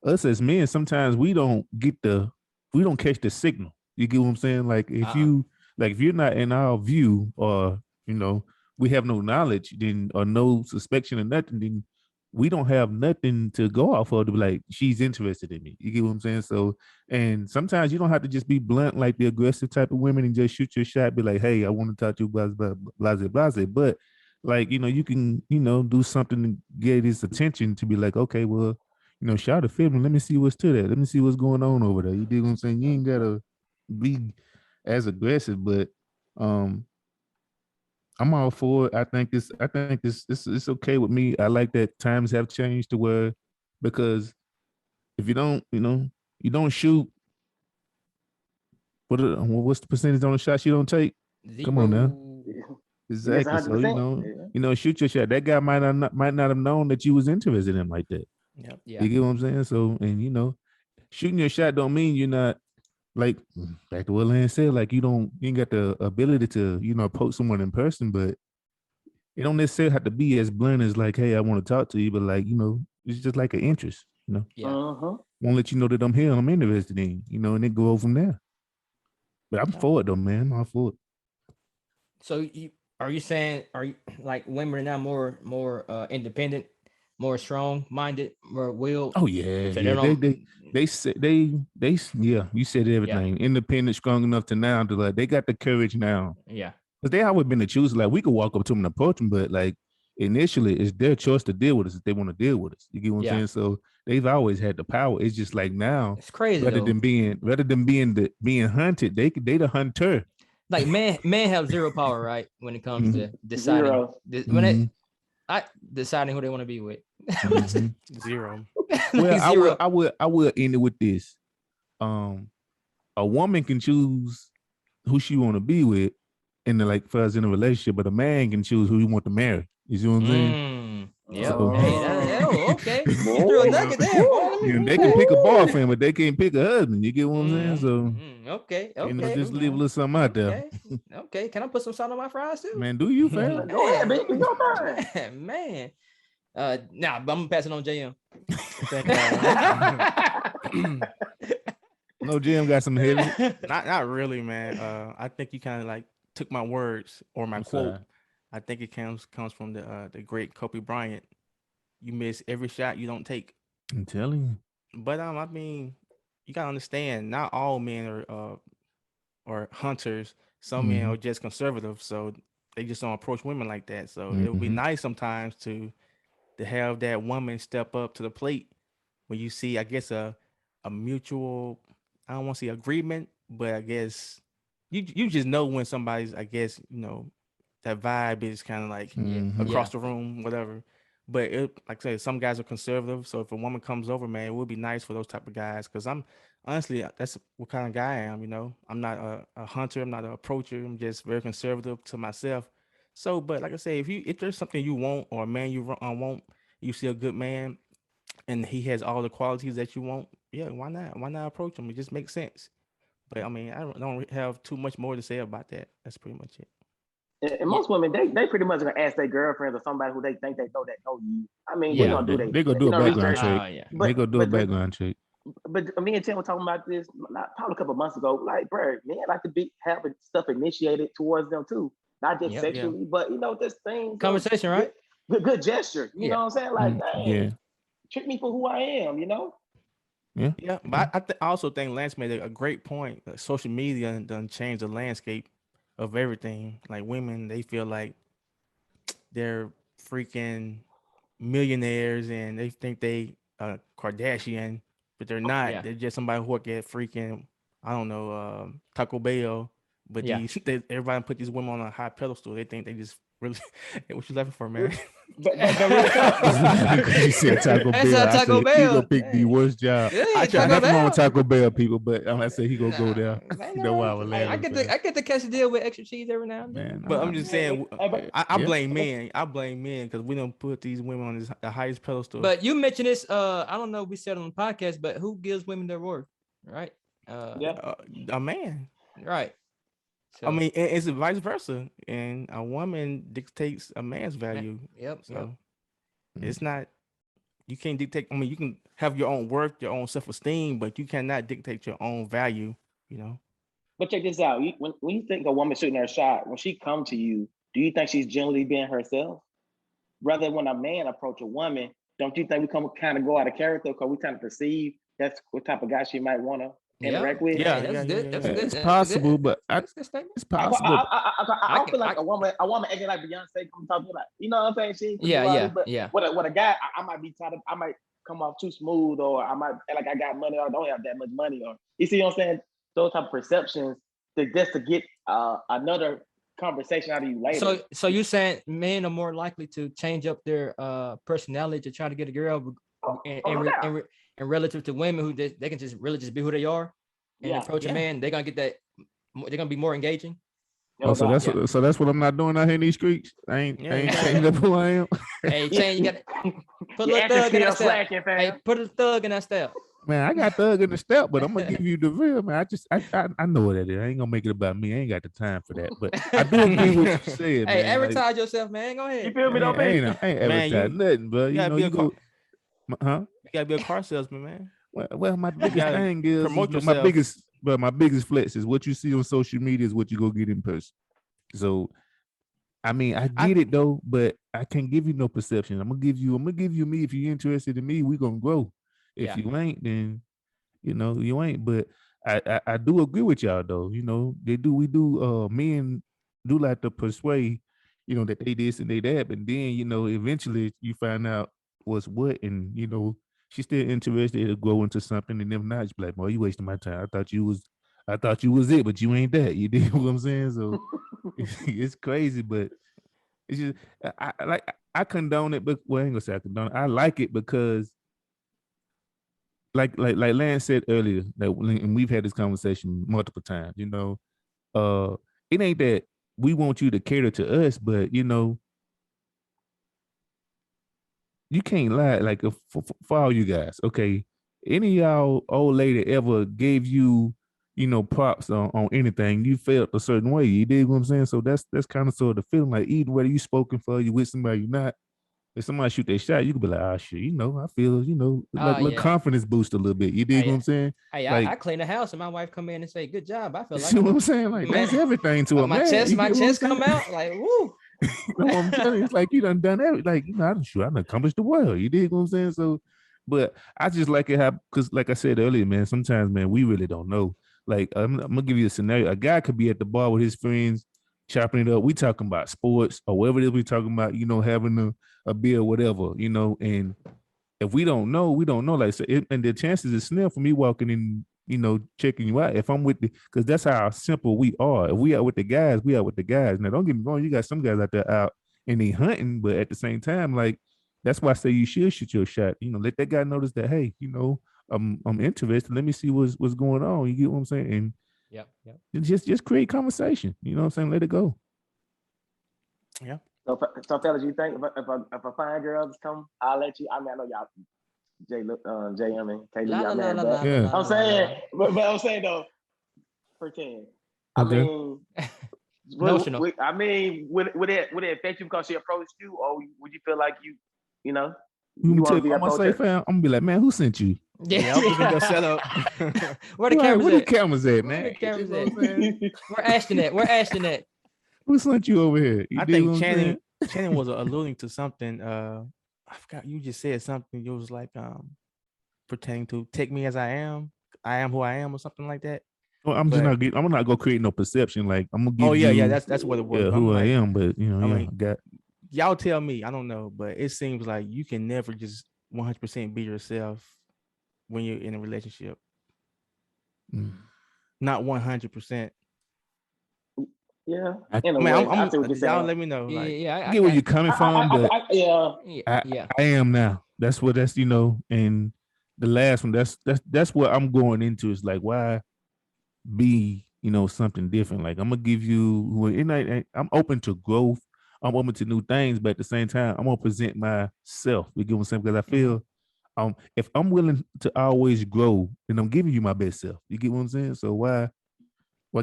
Speaker 4: us as men sometimes we don't catch the signal. You get what I'm saying? Like if you're not in our view, or you know, we have no knowledge then or no suspicion or nothing, then we don't have nothing to go off of to be like, she's interested in me. You get what I'm saying? So, and sometimes you don't have to just be blunt like the aggressive type of women and just shoot your shot, be like, hey, I want to talk to you, blah, blah, blah, blah, blah. But like, you know, you can, you know, do something to get his attention to be like, okay, well, you know, shout a film. Let me see what's to that. Let me see what's going on over there. You dig what I'm saying? You ain't gotta be as aggressive, but I'm all for it. I think this it's okay with me. I like that times have changed to where, because if you don't, you know, you don't shoot, what's the percentage on the shots you don't take?
Speaker 1: 0.
Speaker 4: Come on now. Exactly. So you know, shoot your shot. That guy might not have known that you was interested in him like that.
Speaker 3: Yep.
Speaker 1: Yeah.
Speaker 4: You get what I'm saying? So, and you know, shooting your shot don't mean you're not, like back to what Lance said, like you ain't got the ability to, you know, approach someone in person, but it don't necessarily have to be as blunt as like, hey, I want to talk to you, but like, you know, it's just like an interest, you know.
Speaker 1: Yeah.
Speaker 4: Won't let you know that I'm here, I'm interested in, you know, and then go over from there. But I'm for it though, man. I'm all for it. So
Speaker 1: are you saying like women are now more independent, more strong minded, more willed?
Speaker 4: Oh yeah, so yeah. They said yeah, you said everything. Yeah. Independent, strong enough to now to like they got the courage now.
Speaker 1: Yeah.
Speaker 4: Because they always been the choosers. Like we could walk up to them and approach them, but like initially it's their choice to deal with us if they want to deal with us. You get what I'm saying? So they've always had the power. It's just like now
Speaker 1: it's crazy.
Speaker 4: Rather than being hunted, they the hunter.
Speaker 1: Like men have zero power, right? When it comes to deciding deciding who they want to be with.
Speaker 3: Zero.
Speaker 4: Well,
Speaker 1: zero.
Speaker 4: I will end it with this. A woman can choose who she want to be with in the like for us in a relationship, but a man can choose who he want to marry. You see what I'm saying?
Speaker 1: Yeah. So, okay.
Speaker 4: They can pick a boyfriend, but they can't pick a husband. You get what I'm saying? So
Speaker 1: okay.
Speaker 4: You know, just leave a little something out there.
Speaker 1: Okay. Can I put some salt on my fries too?
Speaker 4: Man, do you, fam?
Speaker 2: Go ahead, baby. Go ahead.
Speaker 1: Man. Nah, but I'm gonna pass it on JM.
Speaker 4: No, JM got some heavy.
Speaker 3: Not really, man. I think you kind of like took my words or my quote. I think it comes from the great Kobe Bryant. You miss every shot you don't take.
Speaker 4: I'm telling you.
Speaker 3: But I mean, you gotta understand, not all men are hunters. Some men are just conservative, so they just don't approach women like that. So it would be nice sometimes to have that woman step up to the plate when you see, I guess, a mutual, I don't want to say agreement, but I guess you just know when somebody's, I guess, you know, that vibe is kind of like across the room, whatever. But like I said, some guys are conservative. So if a woman comes over, man, it would be nice for those type of guys. Because I'm honestly, that's what kind of guy I am. You know, I'm not a hunter. I'm not an approacher. I'm just very conservative to myself. So, but like I say, if there's something you want or a man you want, you see a good man, and he has all the qualities that you want, yeah, why not? Why not approach him? It just makes sense. But I mean, I don't have too much more to say about that. That's pretty much it.
Speaker 2: And most women, they pretty much gonna ask their girlfriends or somebody who they think they know you. I mean, they're gonna do
Speaker 4: they gonna do a background check. They gonna do a background check.
Speaker 2: but me and Tim were talking about this probably a couple of months ago. Like, bro, men like to have stuff initiated towards them too, not just sexually, but just things.
Speaker 1: Conversation, right?
Speaker 2: Good gesture. You know what I'm saying? Like, dang, treat me for who I am.
Speaker 3: Yeah, but I also think Lance made a great point. Social media done changed the landscape of everything. Like women, they feel like they're freaking millionaires and they think they Kardashian, but they're not.
Speaker 1: Yeah.
Speaker 3: They're just somebody who work at freaking, I don't know, Taco Bell. But everybody put these women on a high pedestal. They think they just really. What you laughing for, man?
Speaker 2: But real talk.
Speaker 4: You said Taco Bell.
Speaker 1: Taco
Speaker 4: I said,
Speaker 1: Bell.
Speaker 4: He gonna pick the worst job.
Speaker 1: Yeah,
Speaker 4: I try nothing wrong with Taco Bell people, but I said he gonna go there. You know why I was laughing.
Speaker 1: I get the quesadilla with extra cheese every now and then.
Speaker 4: Man,
Speaker 3: but I'm just saying, I blame men. I blame men because we don't put these women on the highest pedestal.
Speaker 1: But you mentioned this. I don't know if we said it on the podcast, but who gives women their worth, right?
Speaker 3: A man,
Speaker 1: right? So,
Speaker 3: I mean, it's vice versa, and a woman dictates a man's value. So it's not. You can't dictate. I mean, you can have your own worth, your own self-esteem, but you cannot dictate your own value.
Speaker 2: But check this out. When you think a woman shooting her shot, when she come to you, do you think she's generally being herself? Rather, when a man approach a woman, don't you think we kind of go out of character because we kind of perceive that's what type of guy she might want to interact with?
Speaker 1: Yeah, that's good.
Speaker 4: It's possible, but it's possible.
Speaker 2: I don't feel like a woman acting like Beyonce come talking about, you know what I'm saying? With a guy, I might be tired of, I might come off too smooth, or I might feel like I got money or I don't have that much money, or you see what I'm saying? Those type of perceptions just to get another conversation out of you later.
Speaker 1: So you saying men are more likely to change up their personality to try to get a girl, and relative to women who they can just really just be who they are and approach a man, they're gonna get that. They're gonna be more engaging.
Speaker 4: So that's what I'm not doing out here in these streets. I ain't changing up who I am.
Speaker 1: Hey, Shane, you got put a little thug in that step. Hey, put a thug in that step.
Speaker 4: Man, I got thug in the step, but I'm gonna give you the real, man. I know what that is. I ain't gonna make it about me. I ain't got the time for that. But I do agree with what you said, man.
Speaker 1: Hey, advertise yourself, man. Go ahead.
Speaker 2: You feel me, though,
Speaker 4: man? I ain't advertising nothing, bro. You know, you
Speaker 3: gotta be a car salesman, man.
Speaker 4: Well, my biggest thing is my biggest flex is what you see on social media is what you go get in person. So, I mean, I get it though, but I can't give you no perception. I'm gonna give you me. If you're interested in me, we gonna grow. If you ain't, then you ain't. But I do agree with y'all though. Men do like to persuade, that they this and they that, but then eventually you find out what's what, and she's still interested to grow into something, and if not, she's like, "Boy, you wasting my time. I thought you was it, but you ain't that." You dig what I'm saying? So it's crazy, but it's just I condone it, but I ain't gonna say I condone it. I like it because. Like Lance said earlier, and we've had this conversation multiple times. It ain't that we want you to cater to us, but you can't lie. Like for all you guys, okay, any of y'all old lady ever gave you, props on anything, you felt a certain way. You dig what I'm saying? So that's kind of sort of the feeling. Like either whether you spoken for, you with somebody, you not. If somebody shoot their shot, you could be like, shit, I feel, like confidence boost a little bit. You dig what I'm saying?
Speaker 1: Hey,
Speaker 4: like,
Speaker 1: I clean the house and my wife come in and say, "Good job." I feel like,
Speaker 4: see what I'm saying? Like, that's everything to a
Speaker 1: my
Speaker 4: man.
Speaker 1: My chest come out like, woo.
Speaker 4: You know what I'm telling you? It's like you done everything. Like, I done accomplished the world. You dig what I'm saying? So, but I just like it because, like I said earlier, man, sometimes, man, we really don't know. Like, I'm gonna give you a scenario. A guy could be at the bar with his friends, chopping it up. We talking about sports or whatever it is we talking about, having a beer or whatever, and if we don't know, we don't know. Like, so and the chances is slim for me walking in, checking you out. If I'm with because that's how simple we are. If we are with the guys, we are with the guys. Now, don't get me wrong, you got some guys out there out and they hunting, but at the same time, like, that's why I say you should shoot your shot. Let that guy notice that, hey, I'm interested. Let me see what's going on. You get what I'm saying? And
Speaker 1: yep.
Speaker 4: Just create conversation. You know what I'm saying? Let it go.
Speaker 3: Yeah.
Speaker 2: So fellas, you think if a fine girl just come, I'll let you. I mean, I know y'all, JM and Kaylee, y'all married back.
Speaker 4: Yeah.
Speaker 2: I'm saying, but I'm saying though, pretend. I mean,
Speaker 1: notional.
Speaker 2: would it affect you because she approached you, or would you feel like you want to be approached?
Speaker 4: I'm gonna be like, man, who sent you?
Speaker 3: Yeah, I'm looking at the setup.
Speaker 1: Where the
Speaker 4: Right,
Speaker 1: cameras
Speaker 4: where the
Speaker 1: at?
Speaker 4: cameras at,
Speaker 1: Where
Speaker 4: man?
Speaker 1: the cameras
Speaker 4: You know
Speaker 1: at?
Speaker 4: what I'm saying?
Speaker 1: Where Ashton at? Where Ashton at?
Speaker 4: Who sent you over here? You
Speaker 3: I
Speaker 4: dig
Speaker 3: think
Speaker 4: what I'm saying?
Speaker 3: Channing was alluding to something. I forgot, you just said something. It was like pertaining to take me as I am who I am, or something like that.
Speaker 4: Well,
Speaker 3: But
Speaker 4: I'm not gonna create no perception. Like I'm gonna
Speaker 3: oh
Speaker 4: give
Speaker 3: yeah,
Speaker 4: you
Speaker 3: that's what it was. But I'm
Speaker 4: who I
Speaker 3: like,
Speaker 4: am, but
Speaker 3: I
Speaker 4: yeah,
Speaker 3: mean,
Speaker 4: I got
Speaker 3: y'all tell me. I don't know, but it seems like you can never just 100% be yourself when you're in a relationship.
Speaker 4: mm.
Speaker 3: Not 100%.
Speaker 2: Yeah,
Speaker 4: I,
Speaker 2: in a
Speaker 3: I mean,
Speaker 2: way, I see what you're
Speaker 3: y'all
Speaker 2: saying.
Speaker 3: let me know.
Speaker 1: Yeah,
Speaker 3: Like,
Speaker 1: yeah,
Speaker 4: I
Speaker 1: I
Speaker 4: get where
Speaker 1: kind
Speaker 4: you're
Speaker 1: of,
Speaker 4: coming from, but
Speaker 2: Yeah,
Speaker 1: yeah.
Speaker 4: I am now. That's and the last one. That's what I'm going into. Is like why be something different. Like I'm gonna give you I'm open to growth. I'm open to new things, but at the same time, I'm gonna present myself. You get what I'm saying? Because I feel if I'm willing to always grow, then I'm giving you my best self. You get what I'm saying? So why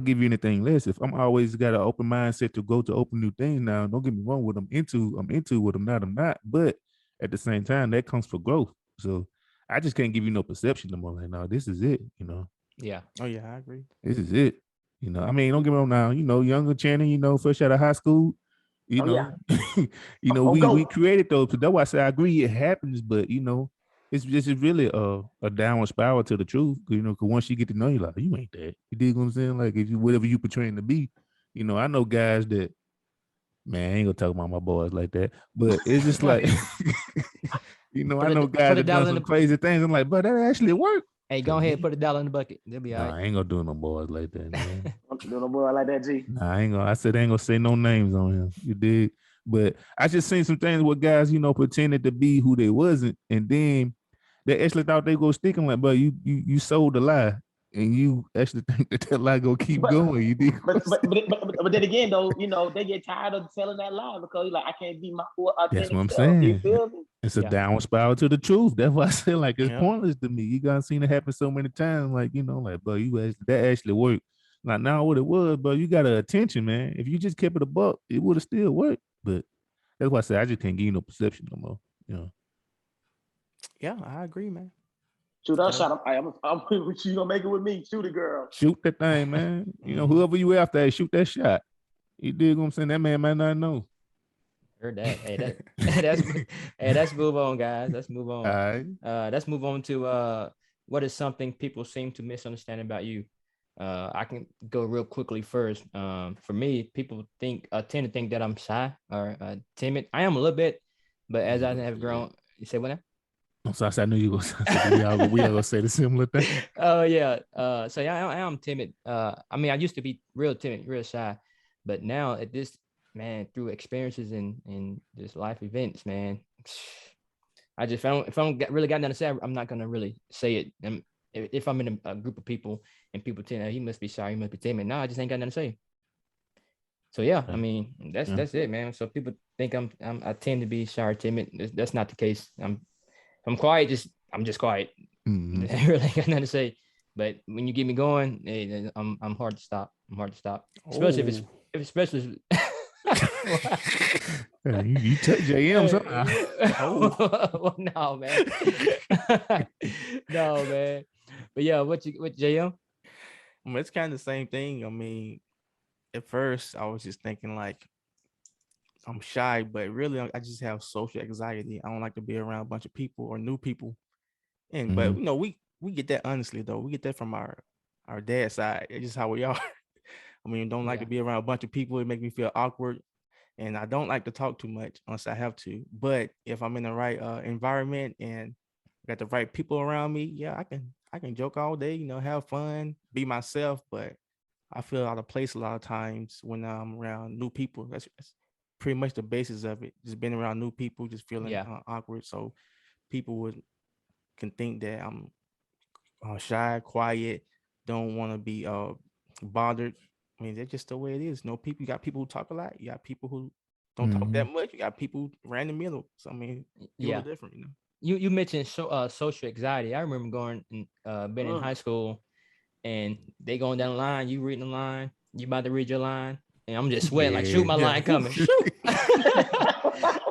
Speaker 4: give you anything less? If I'm always got an open mindset to go to open new things now, don't get me wrong, what I'm into, what I'm not. But at the same time, that comes for growth. So I just can't give you no perception no more. Like, no, this is it.
Speaker 1: Yeah.
Speaker 3: oh yeah, I agree.
Speaker 4: This is it. I mean, don't get me wrong now, younger Channing, fresh out of high school, you
Speaker 2: oh yeah,
Speaker 4: know, we
Speaker 2: go.
Speaker 4: created those. So that's why I say I agree it happens, but it's really a downward spiral to the truth. Because once you get to know you, like you ain't that. You dig what I'm saying? Like if you whatever you portraying to be, I know guys that man, I ain't gonna talk about my boys like that, but it's just like I know guys
Speaker 1: Put a
Speaker 4: that done
Speaker 1: dollar in
Speaker 4: some
Speaker 1: the.
Speaker 4: crazy things. I'm like, but that actually worked.
Speaker 1: Hey,
Speaker 4: To
Speaker 1: go ahead,
Speaker 4: me,
Speaker 1: put a dollar in the bucket. They'll be all
Speaker 4: nah,
Speaker 1: right.
Speaker 4: I ain't gonna do no boys like that, man.
Speaker 2: Don't do no boy like that, G.
Speaker 4: Nah, I ain't gonna. I said I ain't gonna say no names on him. You dig? But I just seen some things where guys, pretended to be who they wasn't, and then they actually thought they go stick 'em like, but you sold a lie, and you actually think that lie gonna keep
Speaker 2: But
Speaker 4: going. You dig?
Speaker 2: but then again though, they get tired of telling that lie because like I can't be my full
Speaker 4: That's what
Speaker 2: authentic
Speaker 4: I'm
Speaker 2: self. You
Speaker 4: saying.
Speaker 2: feel me?
Speaker 4: It's a
Speaker 1: Yeah.
Speaker 4: downward spiral to the truth. That's why I say like it's
Speaker 3: Yeah.
Speaker 4: pointless to me. You guys seen it happen so many times. Like like, bro, that actually worked. Like now what it was, bro, you got attention, man. If you just kept it a buck, it would have still worked. But that's why I say I just can't give you no perception no more.
Speaker 3: Yeah, I agree, man.
Speaker 2: Shoot our
Speaker 3: Gotta-
Speaker 2: shot. I'm you gonna make it with me. Shoot it, girl.
Speaker 4: Shoot that thing, man. Whoever you after, shoot that shot. You dig what I'm saying? That man might not know.
Speaker 1: Heard that. Hey, that's let's move on, guys. Let's move
Speaker 4: All
Speaker 1: on.
Speaker 4: right.
Speaker 1: Let's move on to what is something people seem to misunderstand about you. I can go real quickly first. For me, people tend to think that I'm shy or timid. I am a little bit, but as I have grown, you say what now?
Speaker 4: I'm sorry, I knew you were going to say we are gonna say the similar thing.
Speaker 1: Oh yeah. So yeah, I am timid. I mean, I used to be real timid, real shy, but now at this man, through experiences and just life events, man, I just found if I don't really got nothing to say, I'm not gonna really say it. And if I'm in a group of people and people tell me he must be shy, he must be timid. No, I just ain't got nothing to say. So yeah, I mean that's it, man. So people think I tend to be shy or timid. That's not the case. I'm quiet. I'm just quiet.
Speaker 4: Mm-hmm.
Speaker 1: I really got nothing to say. But when you get me going, hey, I'm hard to stop. I'm hard to stop, especially especially.
Speaker 4: You touch JM somehow.
Speaker 1: Well, no, man. No, man. But yeah, what JM?
Speaker 3: I mean, it's kind of the same thing. I mean, at first I was just thinking like I'm shy, but really I just have social anxiety. I don't like to be around a bunch of people or new people. And but we get that honestly though. We get that from our dad side. It's just how we are. I mean, don't like to be around a bunch of people. It make me feel awkward. And I don't like to talk too much unless I have to. But if I'm in the right environment and got the right people around me, yeah, I can joke all day, have fun, be myself. But I feel out of place a lot of times when I'm around new people. That's pretty much the basis of it. Just being around new people, just feeling awkward. So people can think that I'm shy, quiet, don't want to be bothered. I mean, that's just the way it is. People, you got people who talk a lot. You got people who don't talk that much. You got people right in the middle. So I mean, people are different,
Speaker 1: You mentioned social anxiety. I remember going and been in high school, and they going down the line. You reading the line. You about to read your line, and I'm just sweating like, shoot, my line coming. Shoot.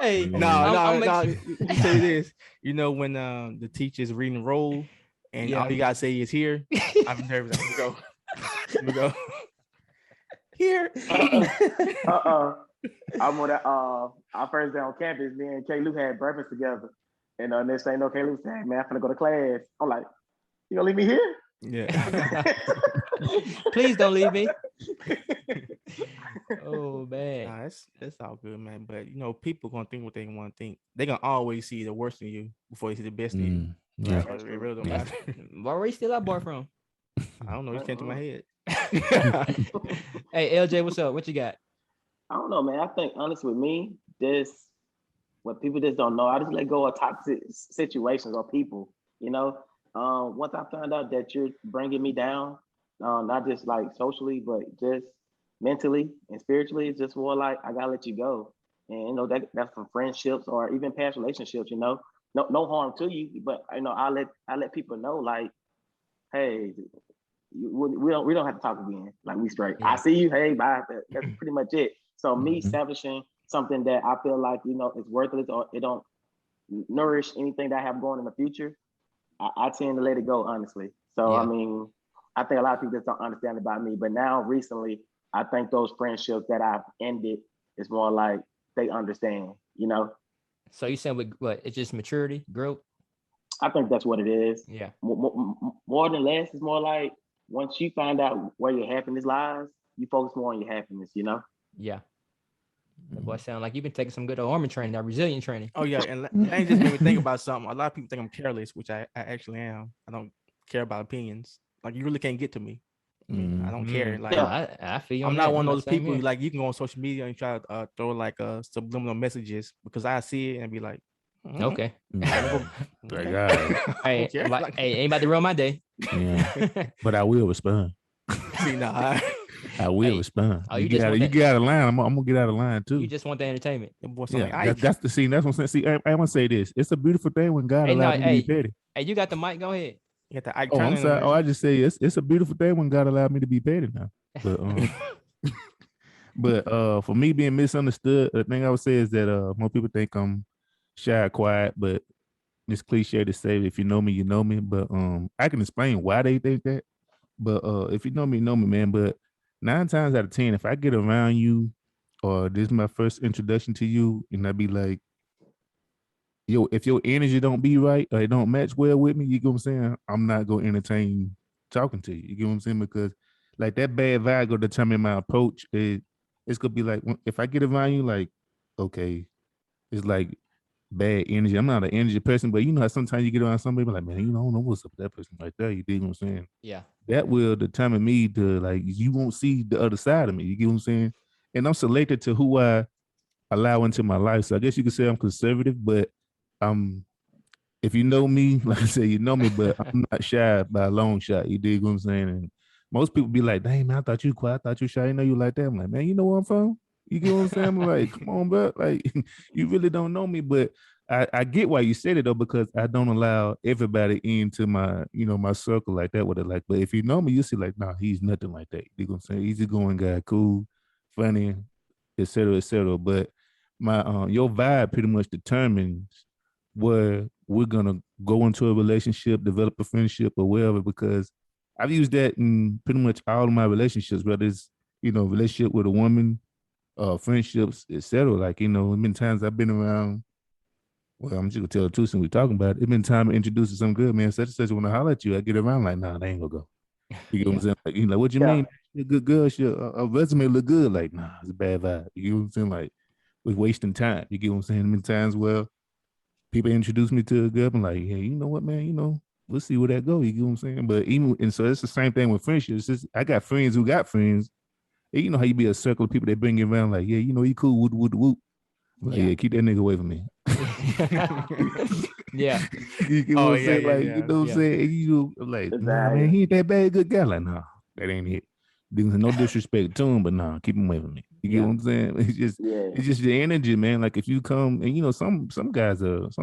Speaker 1: Hey,
Speaker 3: no. You say this. When the teacher's reading roll and
Speaker 1: Yeah.
Speaker 3: all you gotta say is here. I'm nervous. Let me go. Let me go. Here.
Speaker 2: I'm on that. Our first day on campus, me and K. Lou had breakfast together, and next thing you know, K. Lou said, "Man, I'm finna go to class." I'm like, "You gonna leave me here?"
Speaker 3: Yeah.
Speaker 1: Please don't leave me. Oh man.
Speaker 3: Nah, that's all good, man. But people gonna think what they want to think. They gonna always see the worst in you before they see the best in you.
Speaker 4: Yeah.
Speaker 3: So it really don't
Speaker 4: Yeah.
Speaker 3: matter.
Speaker 1: Where you steal that boy from?
Speaker 3: I don't know. It came to my head.
Speaker 1: Hey, LJ, what's up? What you got?
Speaker 2: I don't know, man. I think honestly, with me, this what people just don't know. I just let go of toxic situations or people. Once I found out that you're bringing me down, not just like socially, but just mentally and spiritually, it's just more like I gotta let you go. And that's from friendships or even past relationships. No harm to you, but I let people know like, hey, we don't have to talk again. Like we straight.
Speaker 1: Yeah.
Speaker 2: I see you. Hey, bye. That's pretty much it. So me establishing something that I feel like is worthless or it don't nourish anything that I have going in the future, I tend to let it go honestly. So
Speaker 1: Yeah.
Speaker 2: I mean, I think a lot of people just don't understand about me. But now recently, I think those friendships that I've ended is more like they understand.
Speaker 1: So you saying with what? It's just maturity, growth?
Speaker 2: I think that's what it is.
Speaker 1: Yeah.
Speaker 2: More than less, it's more like once you find out where your happiness lies, you focus more on your happiness.
Speaker 1: Yeah. That boy sound like you've been taking some good army training, that resilient training.
Speaker 3: Oh yeah, and that just made me think about something. A lot of people think I'm careless, which I actually am. I don't care about opinions. Like you really can't get to me. I mean, I don't care. Like
Speaker 1: I feel you.
Speaker 3: I'm not one of those
Speaker 1: Same
Speaker 3: people
Speaker 1: here.
Speaker 3: like you can go on social media and try to throw like subliminal messages because I see it and be like,
Speaker 1: Okay.
Speaker 3: okay.
Speaker 1: Hey,
Speaker 3: care. Like-
Speaker 1: hey, ain't about to ruin my day.
Speaker 4: Yeah. But I will respond.
Speaker 3: See, nah,
Speaker 4: I will respond.
Speaker 1: oh,
Speaker 4: you
Speaker 1: you
Speaker 4: get
Speaker 1: just
Speaker 4: out,
Speaker 1: want
Speaker 4: you
Speaker 1: that-
Speaker 4: get out of line. I'm gonna get out of line too.
Speaker 1: You just want the entertainment.
Speaker 3: that boy sound
Speaker 4: Yeah,
Speaker 3: like
Speaker 4: that's the scene. That's what I'm saying. See, I'm gonna say this. It's a beautiful thing when God
Speaker 1: Hey, no,
Speaker 4: allowed me to be petty.
Speaker 1: Hey, you got the mic. Go ahead.
Speaker 3: you got the Ike
Speaker 4: Oh, I'm
Speaker 3: Turner
Speaker 4: sorry. Oh,
Speaker 3: version.
Speaker 4: I just say it's a beautiful thing when God allowed me to be petty now. But but for me being misunderstood, the thing I would say is that more people think I'm shy, quiet, but it's cliche to say if you know me, you know me. But I can explain why they think that. But if you know me, man. But 9 times out of 10, if I get around you, or this is my first introduction to you, and I be like, yo, if your energy don't be right or it don't match well with me, you get what I'm saying? I'm not gonna entertain talking to you. You get what I'm saying? Because like that bad vibe gonna determine my approach. It's gonna be like if I get around you, like, okay, it's like bad energy. I'm not an energy person, but you know how sometimes you get around somebody like, man, I don't know what's up with that person right there. You dig what I'm saying?
Speaker 1: Yeah.
Speaker 4: That will determine me to like you won't see the other side of me. You get what I'm saying? And I'm selected to who I allow into my life. So I guess you could say I'm conservative, but if you know me, like I said, you know me, but I'm not shy by a long shot. You dig what I'm saying? And most people be like, dang, man, I thought you quiet. I thought you shy. I know you like that. I'm like, man, you know where I'm from? You get what I'm saying? I'm like, come on, bro. Like, you really don't know me, but I get why you said it though, because I don't allow everybody into my, my circle like that. What it like, but if you know me, you see like, nah, he's nothing like that. You know what I'm saying? Easy going guy, cool, funny, et cetera, et cetera. But my your vibe pretty much determines where we're gonna go into a relationship, develop a friendship or whatever, because I've used that in pretty much all of my relationships, whether it's, relationship with a woman, friendships, etc. Like, many times I've been around, well, I'm just gonna tell the truth since we're talking about it. It's been time to introduce to some good man, such and such when I holler at you, I get around like, nah, they ain't gonna go. You get what I'm saying? Like, what you mean? You're a good girl, a resume look good. Like, nah, it's a bad vibe. You get what I'm saying? Like, we're wasting time. You get what I'm saying? Many times, well, people introduce me to a girl, I'm like, hey, you know what, man? We'll see where that goes. You get what I'm saying? But so it's the same thing with friendships. I got friends who got friends. And you know how you be a circle of people that bring you around, like, yeah, you cool, whoop. Like, yeah, keep that nigga away from me.
Speaker 1: Yeah.
Speaker 4: You get what I'm saying? Like, you know what I'm saying? And you like, nah, man, he ain't that bad, good guy. Like, nah, that ain't it. No disrespect to him, but nah, keep him away from me. You get what I'm saying? It's just the energy, man. Like if you come and some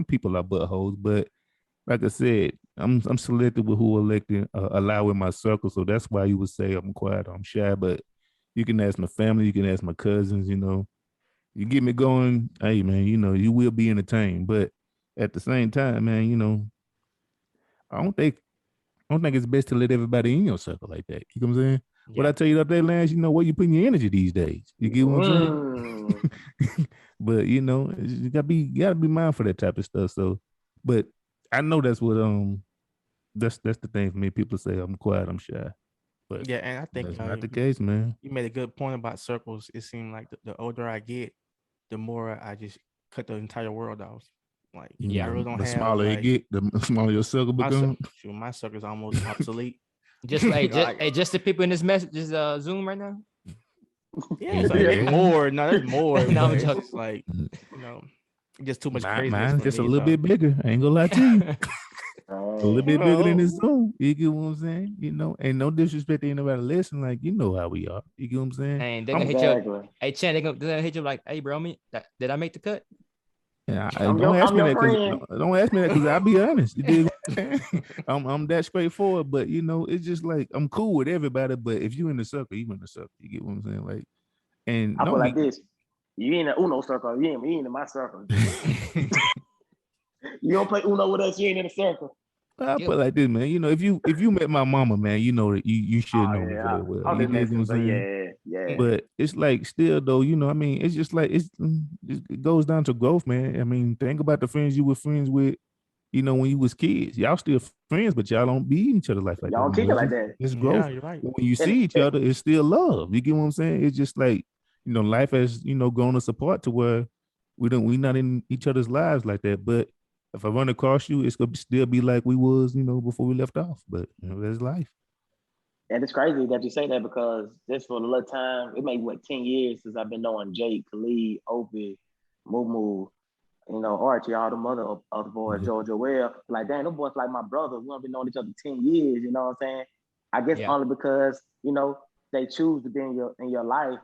Speaker 4: people are buttholes, but like I said, I'm selective with who allow in my circle. So that's why you would say I'm quiet, I'm shy. But you can ask my family, you can ask my cousins. You get me going. Hey, man, you will be entertained. But at the same time, man, I don't think I don't think it's best to let everybody in your circle like that. You know what I'm saying? What
Speaker 1: Yeah.
Speaker 4: I tell you up there, Lance, where you putting your energy these days. You get what I'm saying? But you gotta be mindful of that type of stuff. So, but I know that's what that's the thing for me. People say I'm quiet, I'm shy. But
Speaker 3: Yeah, and I think
Speaker 4: that's not the case, man.
Speaker 3: you made a good point about circles. It seemed like the older I get, the more I just cut the entire world off. Like,
Speaker 1: Yeah.
Speaker 3: I really don't
Speaker 4: The
Speaker 3: have
Speaker 4: smaller it get, the smaller your circle become.
Speaker 3: my circle is almost obsolete.
Speaker 1: Just just the people in this message, this Zoom right now.
Speaker 3: Yeah, it's like more. No, there's more.
Speaker 1: No, I'm
Speaker 3: It's
Speaker 1: joking.
Speaker 3: just like, just too much craziness.
Speaker 4: Mine's just a
Speaker 3: me,
Speaker 4: little
Speaker 3: so.
Speaker 4: bit bigger. I ain't gonna lie to you. A little bit bigger than this
Speaker 3: Oh.
Speaker 4: Zoom. You get what I'm saying? Ain't no disrespect to anybody listen. Like, how we are. You get what I'm saying?
Speaker 1: And they're gonna hit you. Hey, Chan, they're gonna hit you like, hey, bro, did I make the cut?
Speaker 4: Yeah, don't ask me that because I'll be honest. You dig what I'm saying? I'm that straightforward, but it's just like I'm cool with everybody. But if you in the circle, you in the circle. You get what I'm saying? Like, and
Speaker 2: I feel like this. You ain't in Uno circle. You ain't in my circle. You don't play Uno with us. You ain't in the circle.
Speaker 4: I put like this, man. If you met my mama, man, you know that you should know me very well.
Speaker 2: I'm
Speaker 4: you
Speaker 2: just
Speaker 4: dig what I'm
Speaker 2: messing,
Speaker 4: saying?
Speaker 2: yeah.
Speaker 4: But it's like still though, I mean, it's just like it goes down to growth, man. I mean, think about the friends you were friends with, when you was kids. Y'all still friends, but y'all don't be in each other's life like
Speaker 2: y'all
Speaker 4: that.
Speaker 2: don't kick it like that.
Speaker 4: It's growth.
Speaker 3: Yeah, you're right.
Speaker 4: When you see each other, it's still love. You get what I'm saying? It's just like, life has, grown us apart to where we not in each other's lives like that. But if I run across you, it's gonna still be like we was, before we left off. But that's life.
Speaker 2: And it's crazy that you say that because just for a little time, it may be 10 years since I've been knowing Jake, Khalid, Opie, Moo, Archie, all the other boys, Joel. Like, damn, them boys like my brothers. We have been knowing each other 10 years, you know what I'm saying? I guess only because, they choose to be in your life,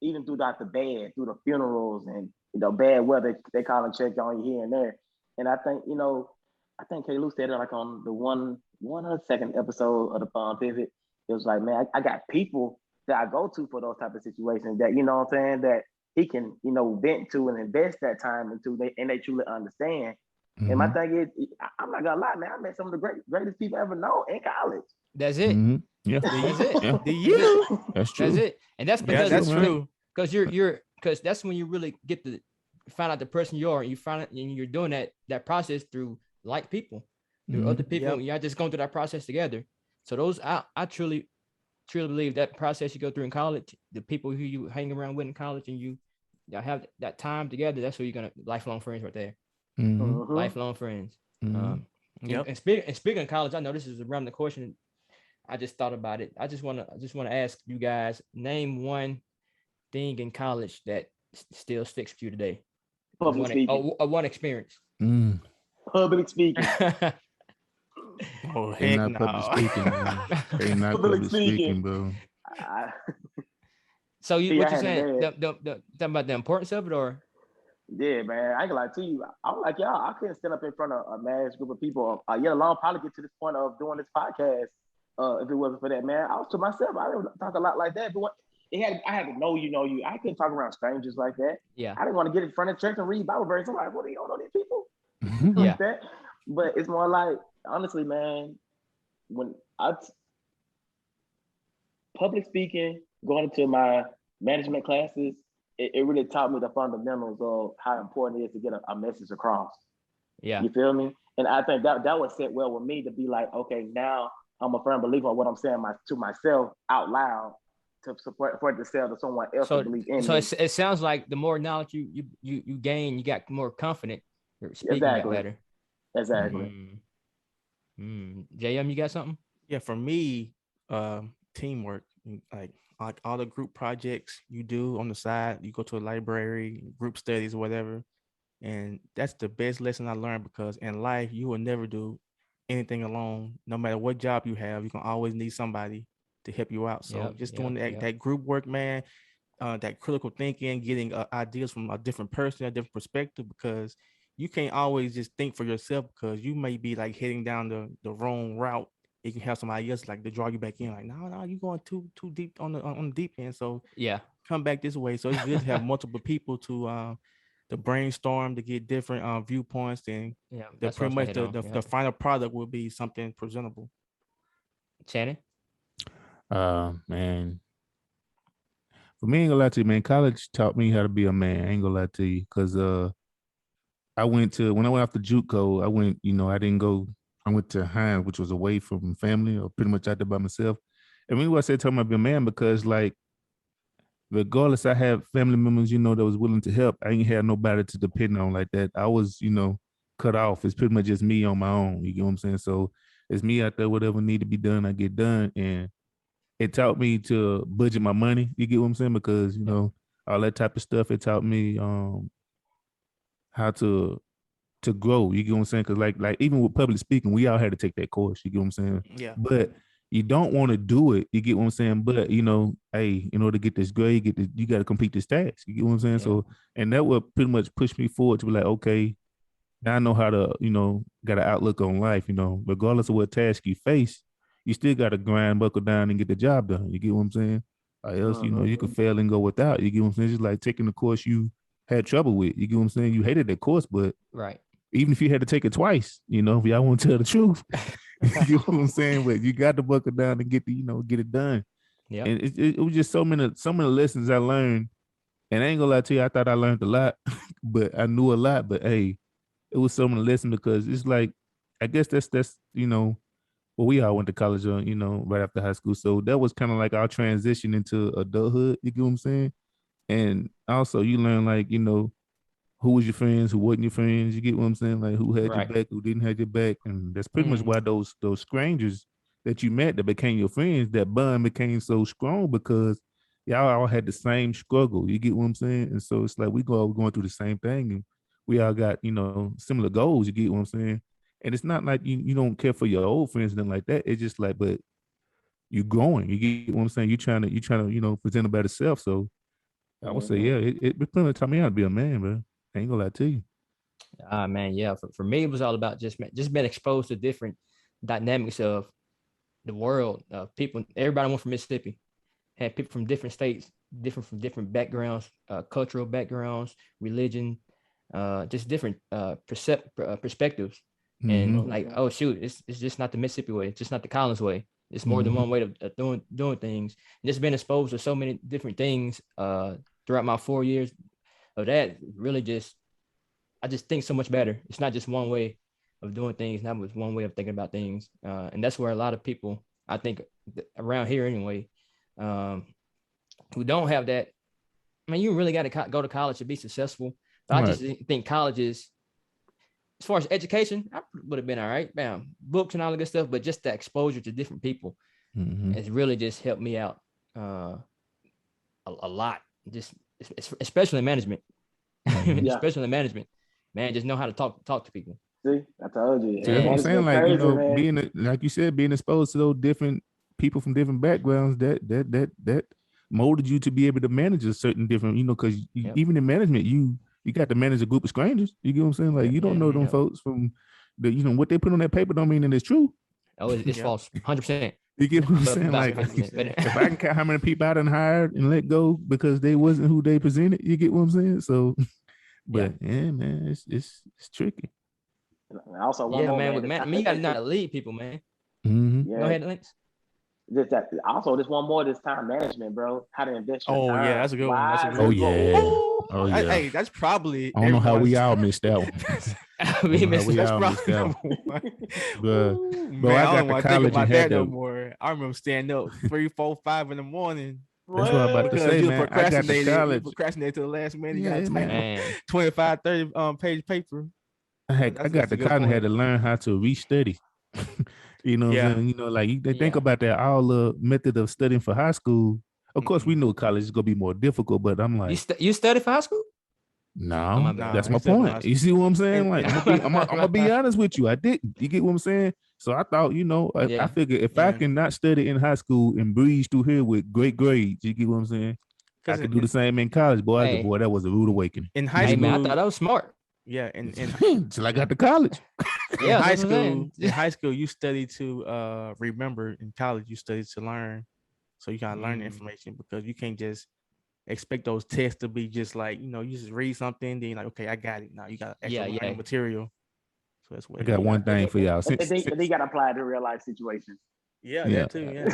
Speaker 2: even throughout the bad, through the funerals and bad weather, they call and check on you here and there. And I think, K. Lou said it like on the one or second episode of the Fun Pivot. It was like, man, I got people that I go to for those type of situations that, you know what I'm saying, that he can, vent to and invest that time into, and they truly understand. Mm-hmm. And my thing is, I'm not gonna lie, man, I met some of the greatest people I ever known in college.
Speaker 1: That's it.
Speaker 4: Mm-hmm. Yeah,
Speaker 1: that's it.
Speaker 4: Yeah. That's true.
Speaker 1: That's it. And that's because
Speaker 3: that's true.
Speaker 1: Because because that's when you really get to find out the person you are, and you find out, and you're doing that process through like people, through other people. Y'all just going through that process together. So those, I truly believe that process you go through in college, the people who you hang around with in college, and y'all have that time together. That's who you're gonna lifelong friends right there.
Speaker 4: Mm-hmm.
Speaker 1: Lifelong friends. And speaking of college, I know this is around the question. I just thought about it. I just want to ask you guys, name one thing in college that still sticks with you today.
Speaker 2: Public speaking.
Speaker 1: One experience.
Speaker 2: Public speaking.
Speaker 3: Oh, heck no.
Speaker 4: Public speaking, man. They not public speaking, bro.
Speaker 1: So what you saying? Talking about the importance of it, or?
Speaker 2: Yeah, man. I ain't gonna lie to you. I'm like, y'all, I couldn't stand up in front of a mass group of people. Yet alone probably get to this point of doing this podcast. If it wasn't for that, man, I was to myself. I didn't talk a lot like that. But I had to know you. I couldn't talk around strangers like that.
Speaker 1: Yeah.
Speaker 2: I didn't want to get in front of church and read Bible verses. I'm like, what do you don't know these people?
Speaker 1: Yeah.
Speaker 2: Like that. But it's more like, honestly, man, when public speaking, going into my management classes, it really taught me the fundamentals of how important it is to get a message across.
Speaker 1: Yeah.
Speaker 2: You feel me? And I think that was set well with me to be like, okay, now I'm a firm believer of what I'm saying to myself out loud to support for it to sell to someone else to believe in me.
Speaker 1: So it sounds like the more knowledge you gain, you got more confident. You're speaking better.
Speaker 2: Exactly.
Speaker 1: JM, you got something?
Speaker 3: Yeah, for me, teamwork. Like all the group projects you do on the side, you go to a library, group studies, or whatever. And that's the best lesson I learned, because in life, you will never do anything alone. No matter what job you have, you can always need somebody to help you out. So doing that group work, man, that critical thinking, getting ideas from a different person, a different perspective, because you can't always just think for yourself, because you may be like heading down the wrong route. You can have somebody else like to draw you back in, like, no, you're going too deep on the deep end. So come back this way. So it's good to have multiple people to brainstorm, to get different viewpoints, and pretty much the final product will be something presentable.
Speaker 1: Shannon?
Speaker 4: Man, for me, ain't gonna lie to you, man. College taught me how to be a man. I ain't gonna lie to you, cause when I went off to JUCO, I didn't go. I went to Hines, which was away from family, or pretty much out there by myself. And when I said taught me how to be a man, because like regardless, I have family members, that was willing to help. I ain't had nobody to depend on like that. I was, cut off. It's pretty much just me on my own. You get what I'm saying? So it's me out there. Whatever need to be done, I get done, and it taught me to budget my money. You get what I'm saying? Because all that type of stuff. It taught me how to grow. You get what I'm saying? Because like even with public speaking, we all had to take that course. You get what I'm saying?
Speaker 3: Yeah.
Speaker 4: But you don't want to do it. You get what I'm saying? But hey, in order to get this grade, you got to complete this task. You get what I'm saying?
Speaker 1: Yeah.
Speaker 4: So, and that would pretty much push me forward to be like, okay, now I know how to, got an outlook on life. Regardless of what task you face, you still got to grind, buckle down, and get the job done. You get what I'm saying? Or else, you can fail and go without. You get what I'm saying? It's just like taking the course you had trouble with. You get what I'm saying? You hated that course, but
Speaker 1: right.
Speaker 4: Even if you had to take it twice, if y'all want to tell the truth, you know what I'm saying? But you got to buckle down and get it done.
Speaker 1: Yeah.
Speaker 4: And it was just so many lessons I learned. And I ain't gonna lie to you, I thought I learned a lot, but I knew a lot. But hey, it was so many lessons because it's like, I guess that's well, we all went to college, right after high school. So that was kind of like our transition into adulthood. You get what I'm saying? And also you learn like, who was your friends, who wasn't your friends. You get what I'm saying? Like who had your back, who didn't have your back. And that's pretty much why those strangers that you met that became your friends, that bond became so strong because y'all all had the same struggle. You get what I'm saying? And so it's like we going through the same thing and we all got, similar goals. You get what I'm saying? And it's not like you don't care for your old friends and nothing like that. It's just like, but you're growing. You get what I'm saying? You're trying to, present a better self. So I would say, yeah, it pretty much taught me how to be a man, bro. I ain't gonna lie to you.
Speaker 1: Man, yeah. For me, it was all about just being exposed to different dynamics of the world. People, everybody went from Mississippi, had people from different states, from different backgrounds, cultural backgrounds, religion, just different perspectives. And like, oh shoot, it's just not the Mississippi way. It's just not the Collins way. It's more than one way of doing things. And just being exposed to so many different things throughout my 4 years of that, really I just think so much better. It's not just one way of doing things, not with one way of thinking about things. And that's where a lot of people, I think, around here anyway, who don't have that. I mean, you really got to go to college to be successful. But I just think colleges, as far as education, I would have been all right. Bam, books and all the good stuff, but just the exposure to different people has really just helped me out a lot. Just especially in management, especially in management, man. Just know how to talk to people.
Speaker 2: See, I told you.
Speaker 4: See, that's what I'm saying. Like crazy, like you said, being exposed to those different people from different backgrounds, that molded you to be able to manage a certain different, because even in management, you got to manage a group of strangers. You get what I'm saying? Like you don't know them folks from the, what they put on that paper don't mean that it's true.
Speaker 1: Oh, it's false, 100%.
Speaker 4: You get what I'm saying? Like if I can count how many people I done hired and let go because they wasn't who they presented, you get what I'm saying? So, but yeah man, it's tricky.
Speaker 2: Also, one more,
Speaker 1: man, you got to know how to lead people, man.
Speaker 4: Mm-hmm.
Speaker 1: Go ahead, Lance.
Speaker 2: Just one more, this time management, bro. How to invest your time.
Speaker 3: Yeah, that's a good one. That's a good
Speaker 4: one. Oh yeah.
Speaker 3: Hey, that's probably.
Speaker 4: I don't know how we all missed that one.
Speaker 3: That's probably
Speaker 4: Bro, I
Speaker 3: don't want to think about that no more. I remember staying up 3, 4, 5 in the morning.
Speaker 4: That's what I'm about to say, man. I got to college.
Speaker 3: Procrastinated to the last minute. You got to 25, 30 page paper.
Speaker 4: I got to college and had to learn how to restudy. You know what I'm saying? Like they think about that all the method of studying for high school. Of course, we know college is gonna be more difficult, but I'm like,
Speaker 1: you study for high school?
Speaker 4: No, that's my point. You see what I'm saying? Like, I'm gonna be honest with you. I didn't. You get what I'm saying? So I thought, I figured if I can not study in high school and breeze through here with great grades, you get what I'm saying? I could do the same in college, boy. Boy, that was a rude awakening.
Speaker 3: In high school,
Speaker 1: man, I thought I was smart.
Speaker 3: Yeah, and
Speaker 4: till I got to college.
Speaker 3: In high school, you study to remember. In college, you study to learn. So you gotta learn the information because you can't just expect those tests to be just like, you just read something, then you're like, okay, I got it. Now you got actual learning material. So that's what
Speaker 4: I got one thing for y'all.
Speaker 2: They got to apply to real life situations.
Speaker 3: Yeah,
Speaker 4: Yeah.
Speaker 3: that too. Yeah.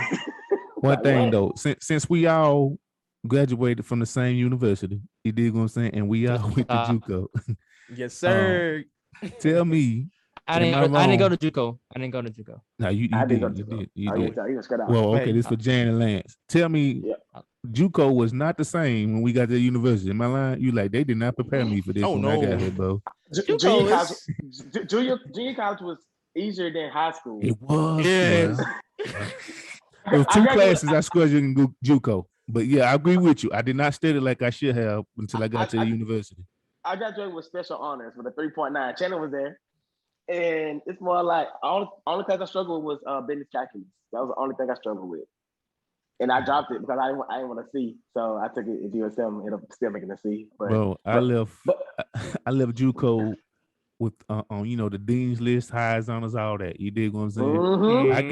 Speaker 4: One
Speaker 2: Like,
Speaker 4: thing
Speaker 2: what?
Speaker 4: though, since we all graduated from the same university, you dig what I'm saying, and we all went to JUCO.
Speaker 3: Yes, sir.
Speaker 4: Tell me,
Speaker 1: I
Speaker 4: am I
Speaker 1: didn't go
Speaker 4: wrong?
Speaker 1: to JUCO. I didn't go to JUCO.
Speaker 4: No, you
Speaker 2: I did go
Speaker 4: did,
Speaker 2: to go.
Speaker 4: you
Speaker 2: Oh, you
Speaker 4: did.
Speaker 2: just cut out.
Speaker 4: Well, okay,
Speaker 3: Man,
Speaker 4: this for Jan and Lance. Tell me,
Speaker 2: Yeah.
Speaker 4: JUCO was not the same when we got to the university. Am I lying? You like they did not prepare me for this
Speaker 3: Oh,
Speaker 4: when I got
Speaker 3: no.
Speaker 4: here, bro.
Speaker 3: JUCO
Speaker 2: Junior college,
Speaker 3: is
Speaker 2: junior college was easier than high school.
Speaker 4: It was.
Speaker 3: Yes.
Speaker 4: Well, it was two classes I scored you in JUCO. But yeah, I agree with you. I did not study like I should have until I got to the university.
Speaker 2: I graduated with special honors with a 3.9. Chandler was there. And it's more like only class I struggled with was business calculus. That was the only thing I struggled with. And I dropped it because I didn't want to C. So I took it at USM, ended up still making a C. But
Speaker 4: Bro, I left JUCO with the dean's list, highs, honors, all that. You dig what I'm saying?
Speaker 2: Mm-hmm.
Speaker 4: I'm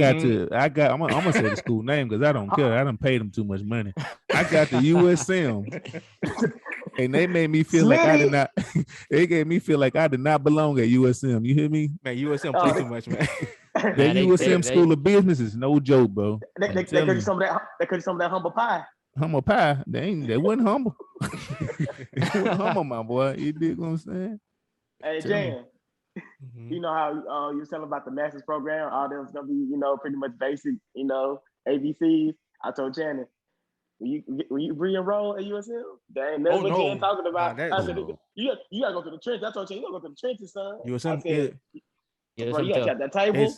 Speaker 4: gonna say the school name because I don't care. I done paid them too much money. I got the USM, and they made me feel like I did not. They gave me feel like I did not belong at USM. You hear me?
Speaker 3: Man, USM play too much, man.
Speaker 4: The USM School of Business is no joke, bro.
Speaker 2: They could do some of that. They could do some of that humble pie.
Speaker 4: Humble pie. They wasn't humble. They wasn't humble, my boy. You dig what I'm saying?
Speaker 2: Hey, Jan, you know how you were telling about the master's program? All that was gonna be, pretty much basic, ABCs. I told Janet, will you re-enroll at USM? That ain't never Jan talking about. I said, you gotta go to the trenches. I told you, you gotta go to the trenches, son.
Speaker 3: USM,
Speaker 2: bro, you gotta that table.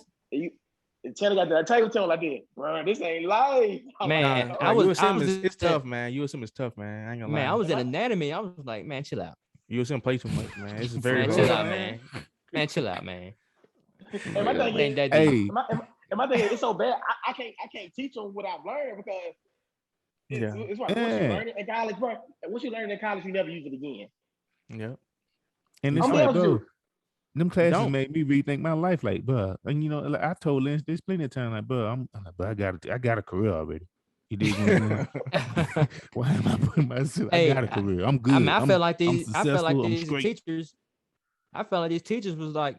Speaker 2: Chandler got that table tell like that. Bro, this ain't life.
Speaker 1: Man,
Speaker 3: it's tough, man. USM is tough, man. I ain't gonna lie.
Speaker 1: Man, I was in anatomy. I was like, man, chill out.
Speaker 3: USM play too much, man. It's very
Speaker 1: chill out, man. Man, chill out, man.
Speaker 2: And my thing is, my thing is, it's so bad. I can't teach them what I've learned because it's like once you learn it in college, bro. And once you learn it in college, you never use it again.
Speaker 3: Yeah.
Speaker 4: And it's like, bro, them classes made me rethink my life. Like, bro, and like I told Lance this plenty of time. Like, bro, I got a career already. You dig what I'm saying? Why am I putting myself? I got a career. I'm good.
Speaker 1: I felt like these teachers was like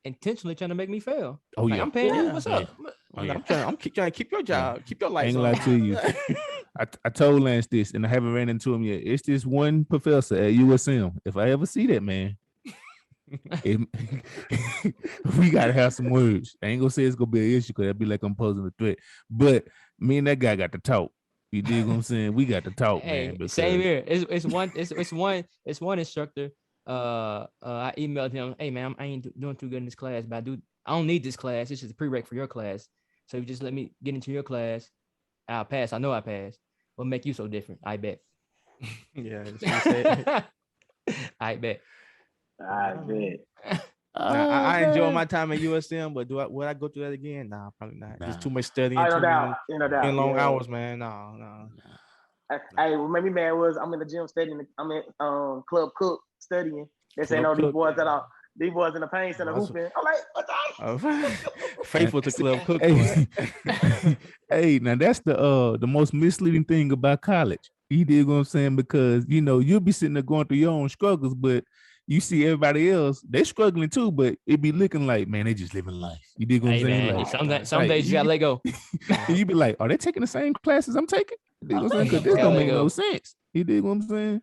Speaker 1: intentionally trying to make me fail.
Speaker 4: Oh
Speaker 1: like,
Speaker 4: yeah,
Speaker 1: I'm paying you. What's up?
Speaker 3: I'm trying to keep your job, keep your life.
Speaker 4: I ain't gonna lie to you. I told Lance this, and I haven't ran into him yet. It's this one professor at USM. If I ever see that man, we gotta have some words. I ain't gonna say it's gonna be an issue because that'd be like I'm posing a threat. But me and that guy got to talk. You dig what I'm saying? We got to talk, man. Because...
Speaker 1: Same here. It's one instructor. I emailed him, hey man, I ain't doing too good in this class, but I don't need this class. This is a prereq for your class. So if you just let me get into your class, I'll pass. I know I passed. What make you so different? I bet.
Speaker 3: Yeah, that's what he said.
Speaker 1: I bet.
Speaker 3: I enjoy my time at USM, but would I go through that again? Nah, probably not. There's too much studying.
Speaker 2: No doubt.
Speaker 3: And long hours, man. No.
Speaker 2: Hey, what made me mad was I'm in the gym studying. I'm in Club Cook studying. They say no, these boys in the pain center hooping. I'm like, what the?
Speaker 3: Faithful to Club Cook.
Speaker 4: Hey, now that's the most misleading thing about college. You dig what I'm saying? Because you'll be sitting there going through your own struggles, but you see everybody else, they struggling too, but it be looking like, man, they just living life. You dig what I'm saying?
Speaker 1: Man, like, some days you gotta let go.
Speaker 4: And you be like, are they taking the same classes I'm taking? You dig what I'm saying? Because this don't make no sense. You dig what I'm saying?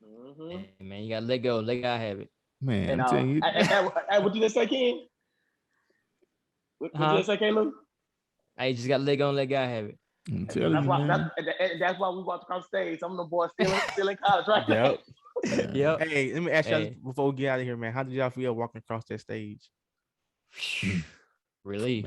Speaker 1: Mm-hmm. Man, you gotta let go. Let God have it.
Speaker 4: Man, I'm telling you.
Speaker 2: What you just say, Ken? What you just say, Caleb?
Speaker 1: I just gotta let go and let God have it.
Speaker 4: I'm telling you, man.
Speaker 2: That's why we walked across stage. Some of them boys still in college, right?
Speaker 3: Yep.
Speaker 1: Yeah.
Speaker 3: Hey, let me ask y'all before we get out of here, man. How did y'all feel walking across that stage?
Speaker 1: Relief.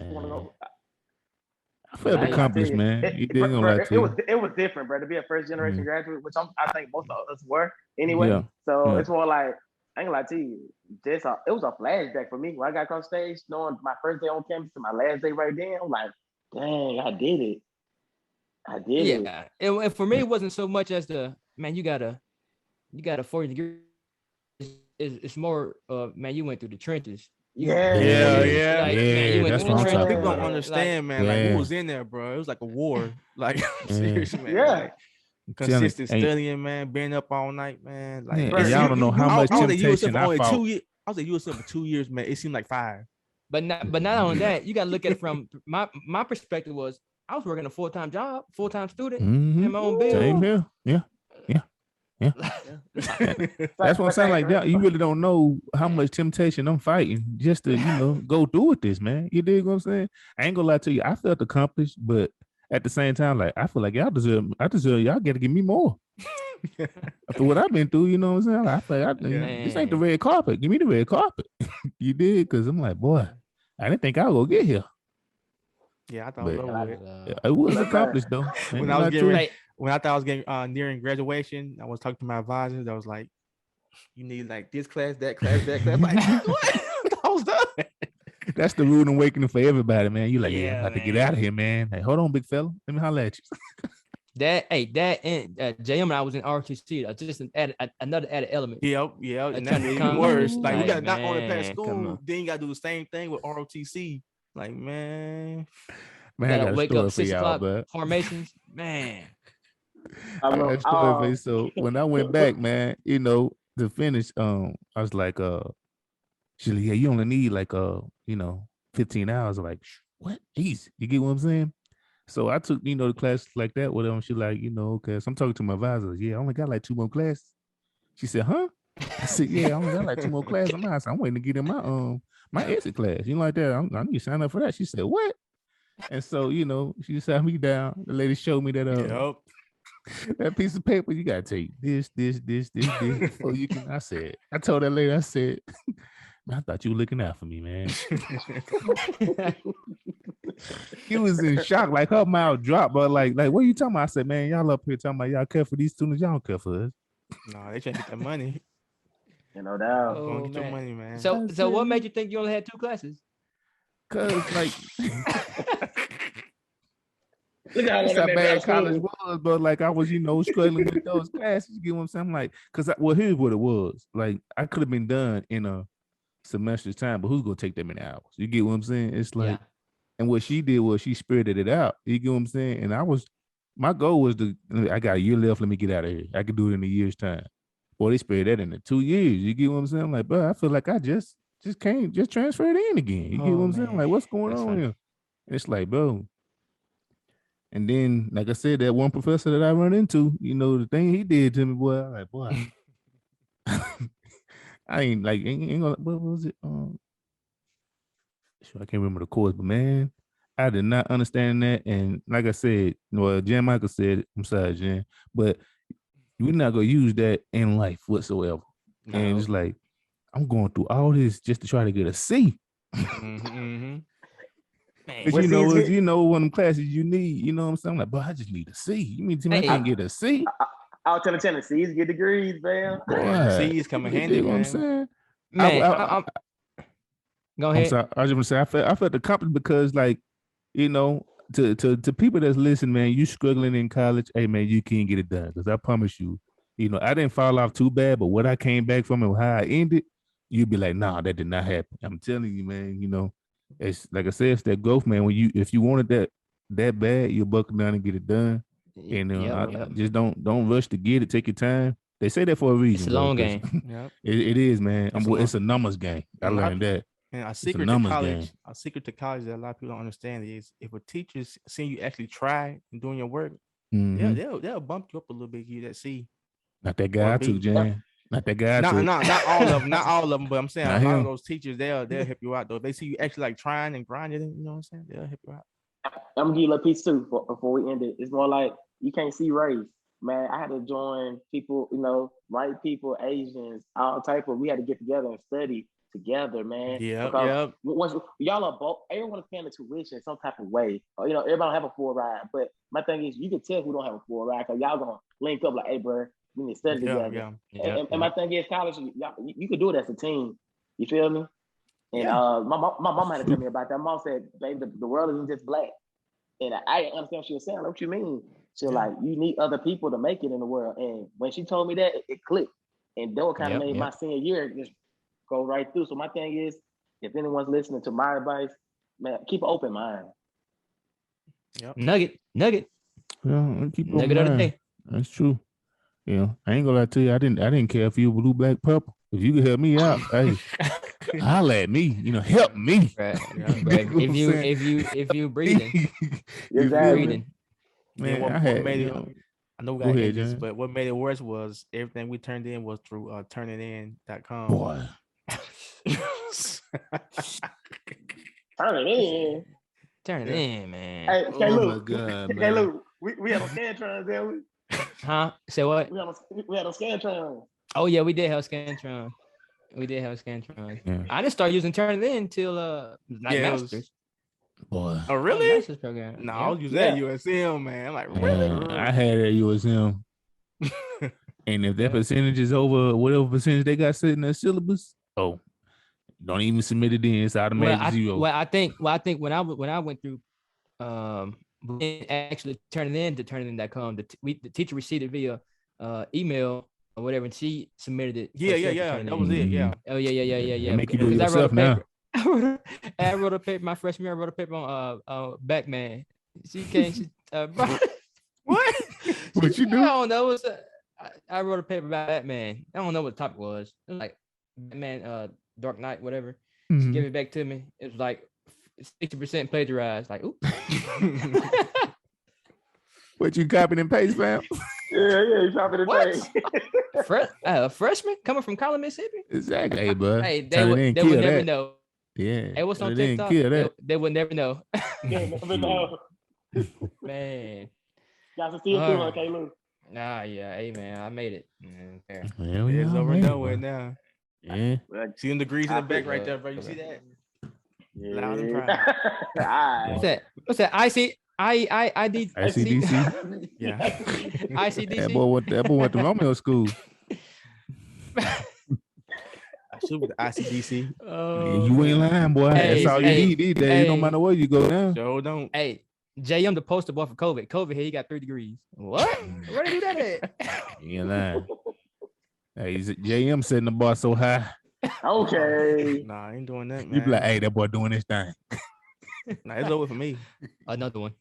Speaker 4: I felt accomplished, man.
Speaker 2: It was different, bro. To be a first generation graduate, which I think most of us were anyway. Yeah. So it's more like, I ain't gonna lie to you, it was a flashback for me when I got across stage, knowing my first day on campus and my last day right then. I'm like, dang, I did it.
Speaker 1: Yeah. And for me, it wasn't so much as you got a 40 degree. It's more man, you went through the trenches.
Speaker 2: Yeah.
Speaker 4: That's what I'm talking
Speaker 3: People don't understand, man. Like, who was in there, bro? It was like a war. Like, seriously, man.
Speaker 2: Yeah.
Speaker 3: Like, consistent studying, man. Being up all night, man. Like,
Speaker 4: y'all don't know how much temptation I fought.
Speaker 3: I was at USM for 2 years, man. It seemed like 5.
Speaker 1: not only that, you got to look at it from my perspective was I was working a full-time job, full-time student, and my own bills.
Speaker 4: Same here. Yeah. That's what I'm saying. Like that, you really don't know how much temptation I'm fighting just to, go through with this, man. You dig what I'm saying? I ain't gonna lie to you. I felt accomplished, but at the same time, like I feel like I deserve y'all got to give me more. After what I've been through, you know what I'm saying? I feel like this ain't the red carpet. Give me the red carpet. You did, because I'm like, boy, I didn't think I would get here.
Speaker 3: Yeah, I thought
Speaker 4: it was accomplished though.
Speaker 3: When I thought I was getting nearing graduation, I was talking to my advisors. I was like, "You need like this class, that class, that class." Like, what? I was done.
Speaker 4: That's the rude awakening for everybody, man. You like, I have to get out of here, man. Hey, hold on, big fella. Let me holler at you.
Speaker 1: That and JM and I was in ROTC. Just another added element.
Speaker 3: Yep. And that's even worse. Like we got to not only pass school, then you got to do the same thing with ROTC. Like, man,
Speaker 4: I got a
Speaker 1: wake
Speaker 4: story
Speaker 1: up
Speaker 4: for
Speaker 1: 6
Speaker 4: y'all,
Speaker 1: o'clock
Speaker 4: but
Speaker 1: formations, man.
Speaker 4: I got a story for you. So when I went back, man, to finish, I was like, she's like, yeah, you only need like 15 hours. I'm like, what? Easy. You get what I'm saying? So I took, the class like that with them. She like, okay. So I'm talking to my advisor. Yeah, I only got like 2 more classes. She said, huh? I said, yeah, I only got like 2 more classes. I'm waiting to get in my exit class. Like that. I need to sign up for that. She said, what? And so, she sat me down. The lady showed me that that piece of paper. You gotta take this before you can. I told that lady, I said, man, I thought you were looking out for me, man. He was in shock, like her mouth dropped, but like, what are you talking about? I said, man, y'all up here talking about y'all care for these students, y'all don't care for us.
Speaker 3: No, they trying to get that money.
Speaker 2: No doubt.
Speaker 3: Go and get your money, man.
Speaker 1: So what made you think you only had 2 classes?
Speaker 4: Cause like
Speaker 2: look how
Speaker 4: that's how bad college was, but like I was, struggling with those classes. You get what I'm saying? I'm like, here's what it was. Like I could have been done in a semester's time, but who's gonna take that many hours? You get what I'm saying? It's like, and what she did was she spirited it out. You get what I'm saying? And my goal was I got a year left. Let me get out of here. I could do it in a year's time. Boy, they spared that into 2 years. You get what I'm saying? I'm like, bro, I feel like I just transfer it in again. You get what I'm saying? Like, what's going on here? And it's like, bro. And then, like I said, that one professor that I run into, the thing he did to me, boy, I'm like, boy, I ain't gonna, what was it? I can't remember the course, but man, I did not understand that. And like I said, Jan Michael said, I'm sorry, Jan, but we're not gonna use that in life whatsoever. No. And it's like, I'm going through all this just to try to get a C.
Speaker 3: Mm-hmm.
Speaker 4: But one of them classes you need, you know what I'm saying? I'm like, but I just need a C. You mean to me I can't get a C?
Speaker 2: I was telling Tennessee's get degrees, man.
Speaker 3: C's come in handy,
Speaker 4: man. What I'm saying?
Speaker 1: Man, go ahead.
Speaker 4: I'm sorry. I was just gonna say I felt accomplished because, like, to people that's listening, man, you struggling in college, hey man, you can't get it done. Because I promise you, I didn't fall off too bad, but what I came back from and how I ended, you'd be like, nah, that did not happen. I'm telling you, man, it's like I said, it's that growth, man. If you wanted that bad, you'll buckle down and get it done. And just don't rush to get it. Take your time. They say that for a reason.
Speaker 1: It's a long game.
Speaker 4: It is, man. It's a numbers game. I learned that.
Speaker 3: And a secret to college that a lot of people don't understand is if a teacher's seeing you actually try and doing your work, they'll bump you up a little bit. You that see.
Speaker 4: Not that guy I took, Jan. Not that guy.
Speaker 3: Not all of them. Not all of them. But I'm saying a lot of those teachers, they'll help you out though. If they see you actually like trying and grinding, you know what I'm saying? They'll help you out.
Speaker 2: I'm gonna give you a piece too before we end it. It's more like you can't see race, man. I had to join people, white people, Asians, all type of. We had to get together and study together, man.
Speaker 3: Yeah.
Speaker 2: Once y'all are both, everyone is paying the tuition in some type of way. Everybody don't have a full ride, but my thing is, you can tell who don't have a full ride because y'all gonna link up like, hey, bro, we need to study together. And my thing is, college, you can do it as a team. You feel me? And my mom had to tell me about that. Mom said, baby, the world isn't just black. And I didn't understand what she was saying. What you mean? She was like, you need other people to make it in the world. And when she told me that, it clicked. And that kind of made my senior year just go right through. So my thing is, if anyone's listening to my advice, man, keep an open mind.
Speaker 1: Yep. Nugget.
Speaker 4: Yeah, keep an
Speaker 1: nugget of the day.
Speaker 4: That's true. I ain't gonna lie to you. I didn't care if you were blue, black, purple. If you could help me out, hey, Holla at me, help me.
Speaker 1: Right.
Speaker 3: Yeah.
Speaker 1: If you breathing,
Speaker 4: You feel
Speaker 2: Exactly.
Speaker 4: me?
Speaker 3: Then
Speaker 4: Man, I had,
Speaker 3: made it? I know we
Speaker 4: Go
Speaker 3: got
Speaker 4: ahead,
Speaker 3: this,
Speaker 4: John.
Speaker 3: but what made it worse was everything we turned in was through turnitin.com.
Speaker 4: Boy.
Speaker 2: Turn it in.
Speaker 1: turn it
Speaker 3: Yeah.
Speaker 1: in, man.
Speaker 2: Hey,
Speaker 4: Oh
Speaker 2: Caleb.
Speaker 4: my God,
Speaker 2: Hey,
Speaker 4: man.
Speaker 2: Luke, we had a Scantron, didn't we?
Speaker 1: Huh? Say what?
Speaker 2: We had a Scantron.
Speaker 1: Oh yeah, we did have Scantron. We did have Scantron.
Speaker 4: Yeah.
Speaker 1: I didn't start using Turnitin until like
Speaker 3: Yeah, it was-
Speaker 1: Masters.
Speaker 4: Boy.
Speaker 3: Oh, really?
Speaker 1: Masters program.
Speaker 3: No,
Speaker 1: Yeah.
Speaker 3: I was using that USM, man. I'm like, really?
Speaker 4: Man, I had at USM. And if that percentage is over whatever percentage they got set in their syllabus, don't even submit it in. It's automatic zero.
Speaker 1: I think when I went through, we didn't actually turn it in to turnitin.com. The teacher received it via email or whatever, and she submitted it.
Speaker 3: Yeah. That was it. Yeah.
Speaker 1: Oh yeah.
Speaker 4: They make you do it
Speaker 1: Because I wrote
Speaker 4: yourself
Speaker 1: a
Speaker 4: now.
Speaker 1: paper. I wrote a paper my freshman year. I wrote a paper on Batman. She came. Bro,
Speaker 3: What?
Speaker 4: What you
Speaker 1: I
Speaker 4: do?
Speaker 1: don't know. I wrote a paper about Batman. I don't know what the topic was. It was like Batman, Dark Knight, whatever. She
Speaker 4: Mhm.
Speaker 1: gave it back to me. It was like 60% plagiarized. Like, oops.
Speaker 4: What you copying and paste, fam?
Speaker 2: Yeah, you dropping the
Speaker 1: What?
Speaker 2: thing.
Speaker 1: Freshman coming from College, Mississippi.
Speaker 4: Exactly, hey, bud.
Speaker 1: Hey, they
Speaker 4: Turn it
Speaker 1: would
Speaker 4: in,
Speaker 1: never
Speaker 4: that.
Speaker 1: know.
Speaker 4: Yeah.
Speaker 1: Hey, what's on
Speaker 4: Turn it in,
Speaker 1: TikTok?
Speaker 4: kill that.
Speaker 1: They would never know.
Speaker 2: Yeah, never know.
Speaker 1: Man.
Speaker 2: Got to see it through, okay, Luke.
Speaker 1: Nah, yeah. Hey, man, I made it. Man, fair.
Speaker 4: Hell
Speaker 3: It's
Speaker 4: yeah,
Speaker 3: over
Speaker 4: man.
Speaker 3: and done with now.
Speaker 4: Yeah.
Speaker 3: See them degrees in the back right
Speaker 1: yeah.
Speaker 3: there, bro. You see that?
Speaker 2: Yeah.
Speaker 3: Loud and proud.
Speaker 2: Alright.
Speaker 1: What's that? ID.
Speaker 4: ICDC.
Speaker 3: Yeah.
Speaker 1: ICDC.
Speaker 4: That boy went to Romeo school.
Speaker 3: I should be the ICDC.
Speaker 1: Oh,
Speaker 4: You ain't lying, boy.
Speaker 1: Hey,
Speaker 4: That's all you
Speaker 1: hey,
Speaker 4: need these days. No
Speaker 1: hey.
Speaker 4: matter where you go now.
Speaker 3: Joe don't.
Speaker 1: Hey, JM the poster boy for COVID. COVID here, he got 3 degrees. What? Where they do that at?
Speaker 4: You ain't lying. Hey, JM setting the bar so high.
Speaker 2: Okay.
Speaker 3: Nah, I ain't doing that, man.
Speaker 4: You be like, hey, that boy doing this thing.
Speaker 3: Nah, it's over for me.
Speaker 1: Another one.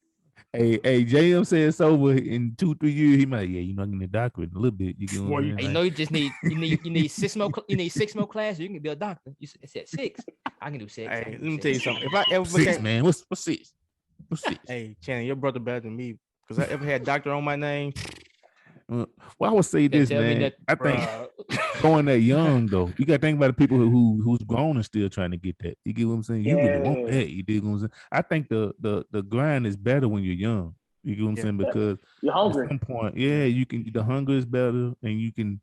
Speaker 4: Hey, JM said it's over in 2-3 years. He might, I'm getting a doctorate in a little bit. You get what I'm
Speaker 1: Hey,
Speaker 4: saying?
Speaker 1: you just need 6 more. You need 6 more classes. You can be a doctor. You said 6. I can do 6.
Speaker 3: Hey, let me tell you something. If I ever
Speaker 4: 6,
Speaker 3: became,
Speaker 4: man. What's 6? What's 6?
Speaker 3: hey, Channing, your brother better than me because I ever had doctor on my name.
Speaker 4: Well, I would say this,
Speaker 1: Tell me
Speaker 4: man.
Speaker 1: that,
Speaker 4: I think
Speaker 1: bruh.
Speaker 4: going that young though, you got to think about the people who's grown and still trying to get that. You get what I'm saying? You really want
Speaker 2: Yeah.
Speaker 4: that. You dig what I'm saying? I think the grind is better when you're young. You get what I'm saying? Because
Speaker 2: You're
Speaker 4: at
Speaker 2: hungry.
Speaker 4: some point, you can. The hunger is better, and you can.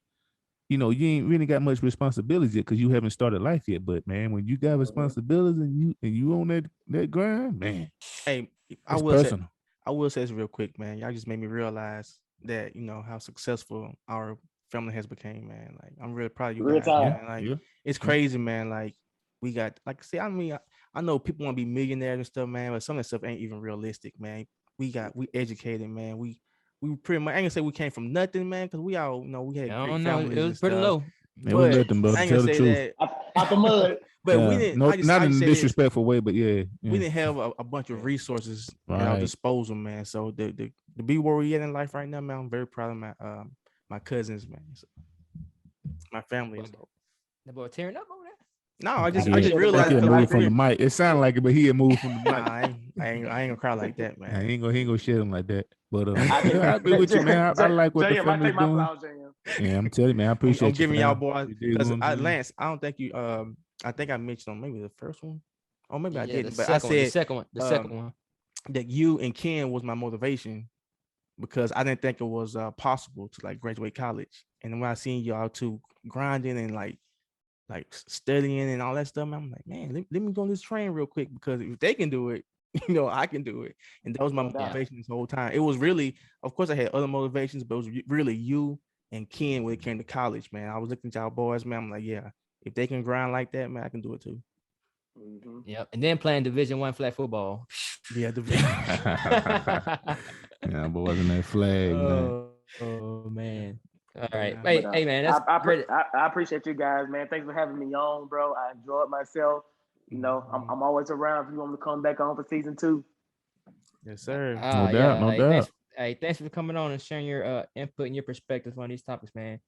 Speaker 4: You ain't really got much responsibilities yet because you haven't started life yet. But man, when you got responsibilities and you on that grind, man,
Speaker 3: Hey, I
Speaker 4: it's
Speaker 3: will say this real quick, man. Y'all just made me realize that how successful our family has became, man. Like I'm really proud of you
Speaker 2: Real
Speaker 3: guys,
Speaker 2: time.
Speaker 3: man. Like it's crazy, man. Like we got, like, see, I mean, I know people want to be millionaires and stuff, man, but some of that stuff ain't even realistic, man. We educated, man. We pretty much, I ain't gonna say we came from nothing, man, because we all, we had
Speaker 1: I
Speaker 3: great
Speaker 1: don't know.
Speaker 3: families.
Speaker 1: It
Speaker 3: and
Speaker 1: was pretty
Speaker 3: stuff.
Speaker 1: low.
Speaker 4: it was
Speaker 3: But
Speaker 4: nothing, bro.
Speaker 3: I ain't
Speaker 4: Tell
Speaker 3: gonna
Speaker 4: the
Speaker 3: say
Speaker 4: truth.
Speaker 3: that.
Speaker 2: Out the mud.
Speaker 3: But we didn't.
Speaker 4: not in a
Speaker 3: say
Speaker 4: disrespectful way, but yeah.
Speaker 3: we didn't have a bunch of resources at our
Speaker 4: Right.
Speaker 3: disposal, man. So the be where we at in life right now, man, I'm very proud of my cousins, man. So, my family. So.
Speaker 1: The boy tearing up over there.
Speaker 3: No, I just
Speaker 2: Yeah.
Speaker 3: realized.
Speaker 4: He
Speaker 3: because
Speaker 4: moved from the mic. It sounded like it, but he had moved from the mic.
Speaker 3: Nah, I ain't gonna cry like that,
Speaker 4: He
Speaker 3: man.
Speaker 4: ain't gonna shed him like that. But I agree with you, man. I like what the
Speaker 2: JM, I
Speaker 4: family's
Speaker 2: take my
Speaker 4: doing.
Speaker 2: flowers, JM.
Speaker 4: Yeah, I'm telling you, man. I appreciate
Speaker 3: I'm
Speaker 4: you.
Speaker 3: giving
Speaker 4: for
Speaker 3: y'all
Speaker 4: that.
Speaker 3: boys
Speaker 4: You dig
Speaker 3: because
Speaker 4: what I'm saying?
Speaker 3: Lance, I don't think you. I think I mentioned on maybe the first one, or maybe I didn't. But
Speaker 1: The
Speaker 3: I said
Speaker 1: second one. The second one.
Speaker 3: that you and Ken was my motivation because I didn't think it was possible to like graduate college. And when I seen y'all two grinding and like studying and all that stuff, man, I'm like, man, let me go on this train real quick because if they can do it, I can do it. And that was my motivation this whole time. It was really, of course, I had other motivations, but it was really you and Ken when it came to college, man. I was looking at y'all boys, man. I'm like, yeah, if they can grind like that, man, I can do it too.
Speaker 2: Mm-hmm.
Speaker 1: Yep. And then playing Division I flag football.
Speaker 3: Yeah,
Speaker 4: Yeah, but wasn't that flag, man?
Speaker 1: Oh man. All right.
Speaker 3: Yeah.
Speaker 1: Hey man, that's great.
Speaker 2: I appreciate you guys, man. Thanks for having me on, bro. I enjoyed myself. I'm always around if you want me to come back on for season 2.
Speaker 3: Yes, sir.
Speaker 4: No doubt, no doubt.
Speaker 1: Thanks for coming on and sharing your input and your perspective on these topics, man.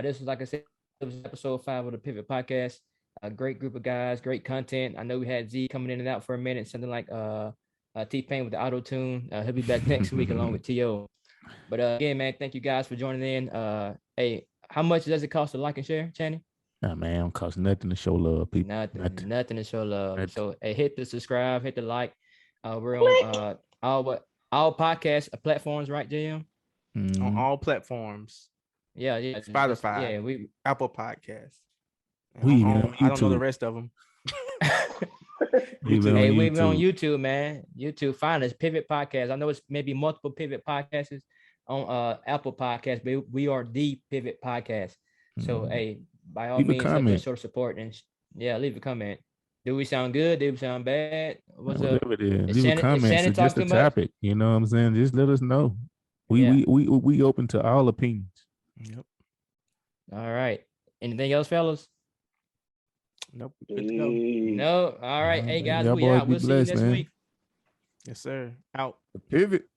Speaker 1: This was, like I said, it was episode 5 of the Pivot Podcast. a great group of guys, great content. I know we had Z coming in and out for a minute, something like T-Pain with the auto tune. He'll be back next week along with T.O. But again, man, thank you guys for joining in. Hey, how much does it cost to like and share, Channing?
Speaker 4: Nah, man, it don't cost nothing to show love, people.
Speaker 1: Nothing to show love.
Speaker 4: Nothing.
Speaker 1: So hey, hit the subscribe, hit the like. We're on all podcast platforms, right, JM?
Speaker 3: On all platforms.
Speaker 1: Yeah.
Speaker 3: Spotify, Apple Podcasts. I don't know the rest of them.
Speaker 1: We've been on YouTube, man. YouTube, find us Pivot Podcast. I know it's maybe multiple Pivot Podcasts on Apple Podcasts, but we are the Pivot Podcast. So hey, by all means, help us show support and leave a comment. Do we sound good? Do we sound bad?
Speaker 4: Whatever it is. Leave a comment. Suggest a topic. You know what I'm saying? Just let us know. We open to all opinions.
Speaker 3: Yep.
Speaker 1: All right. Anything else, fellas?
Speaker 3: Nope.
Speaker 1: Good to go. No. All right. Hey guys, we out. We'll see you next week.
Speaker 3: Yes, sir. Out.
Speaker 4: The Pivot.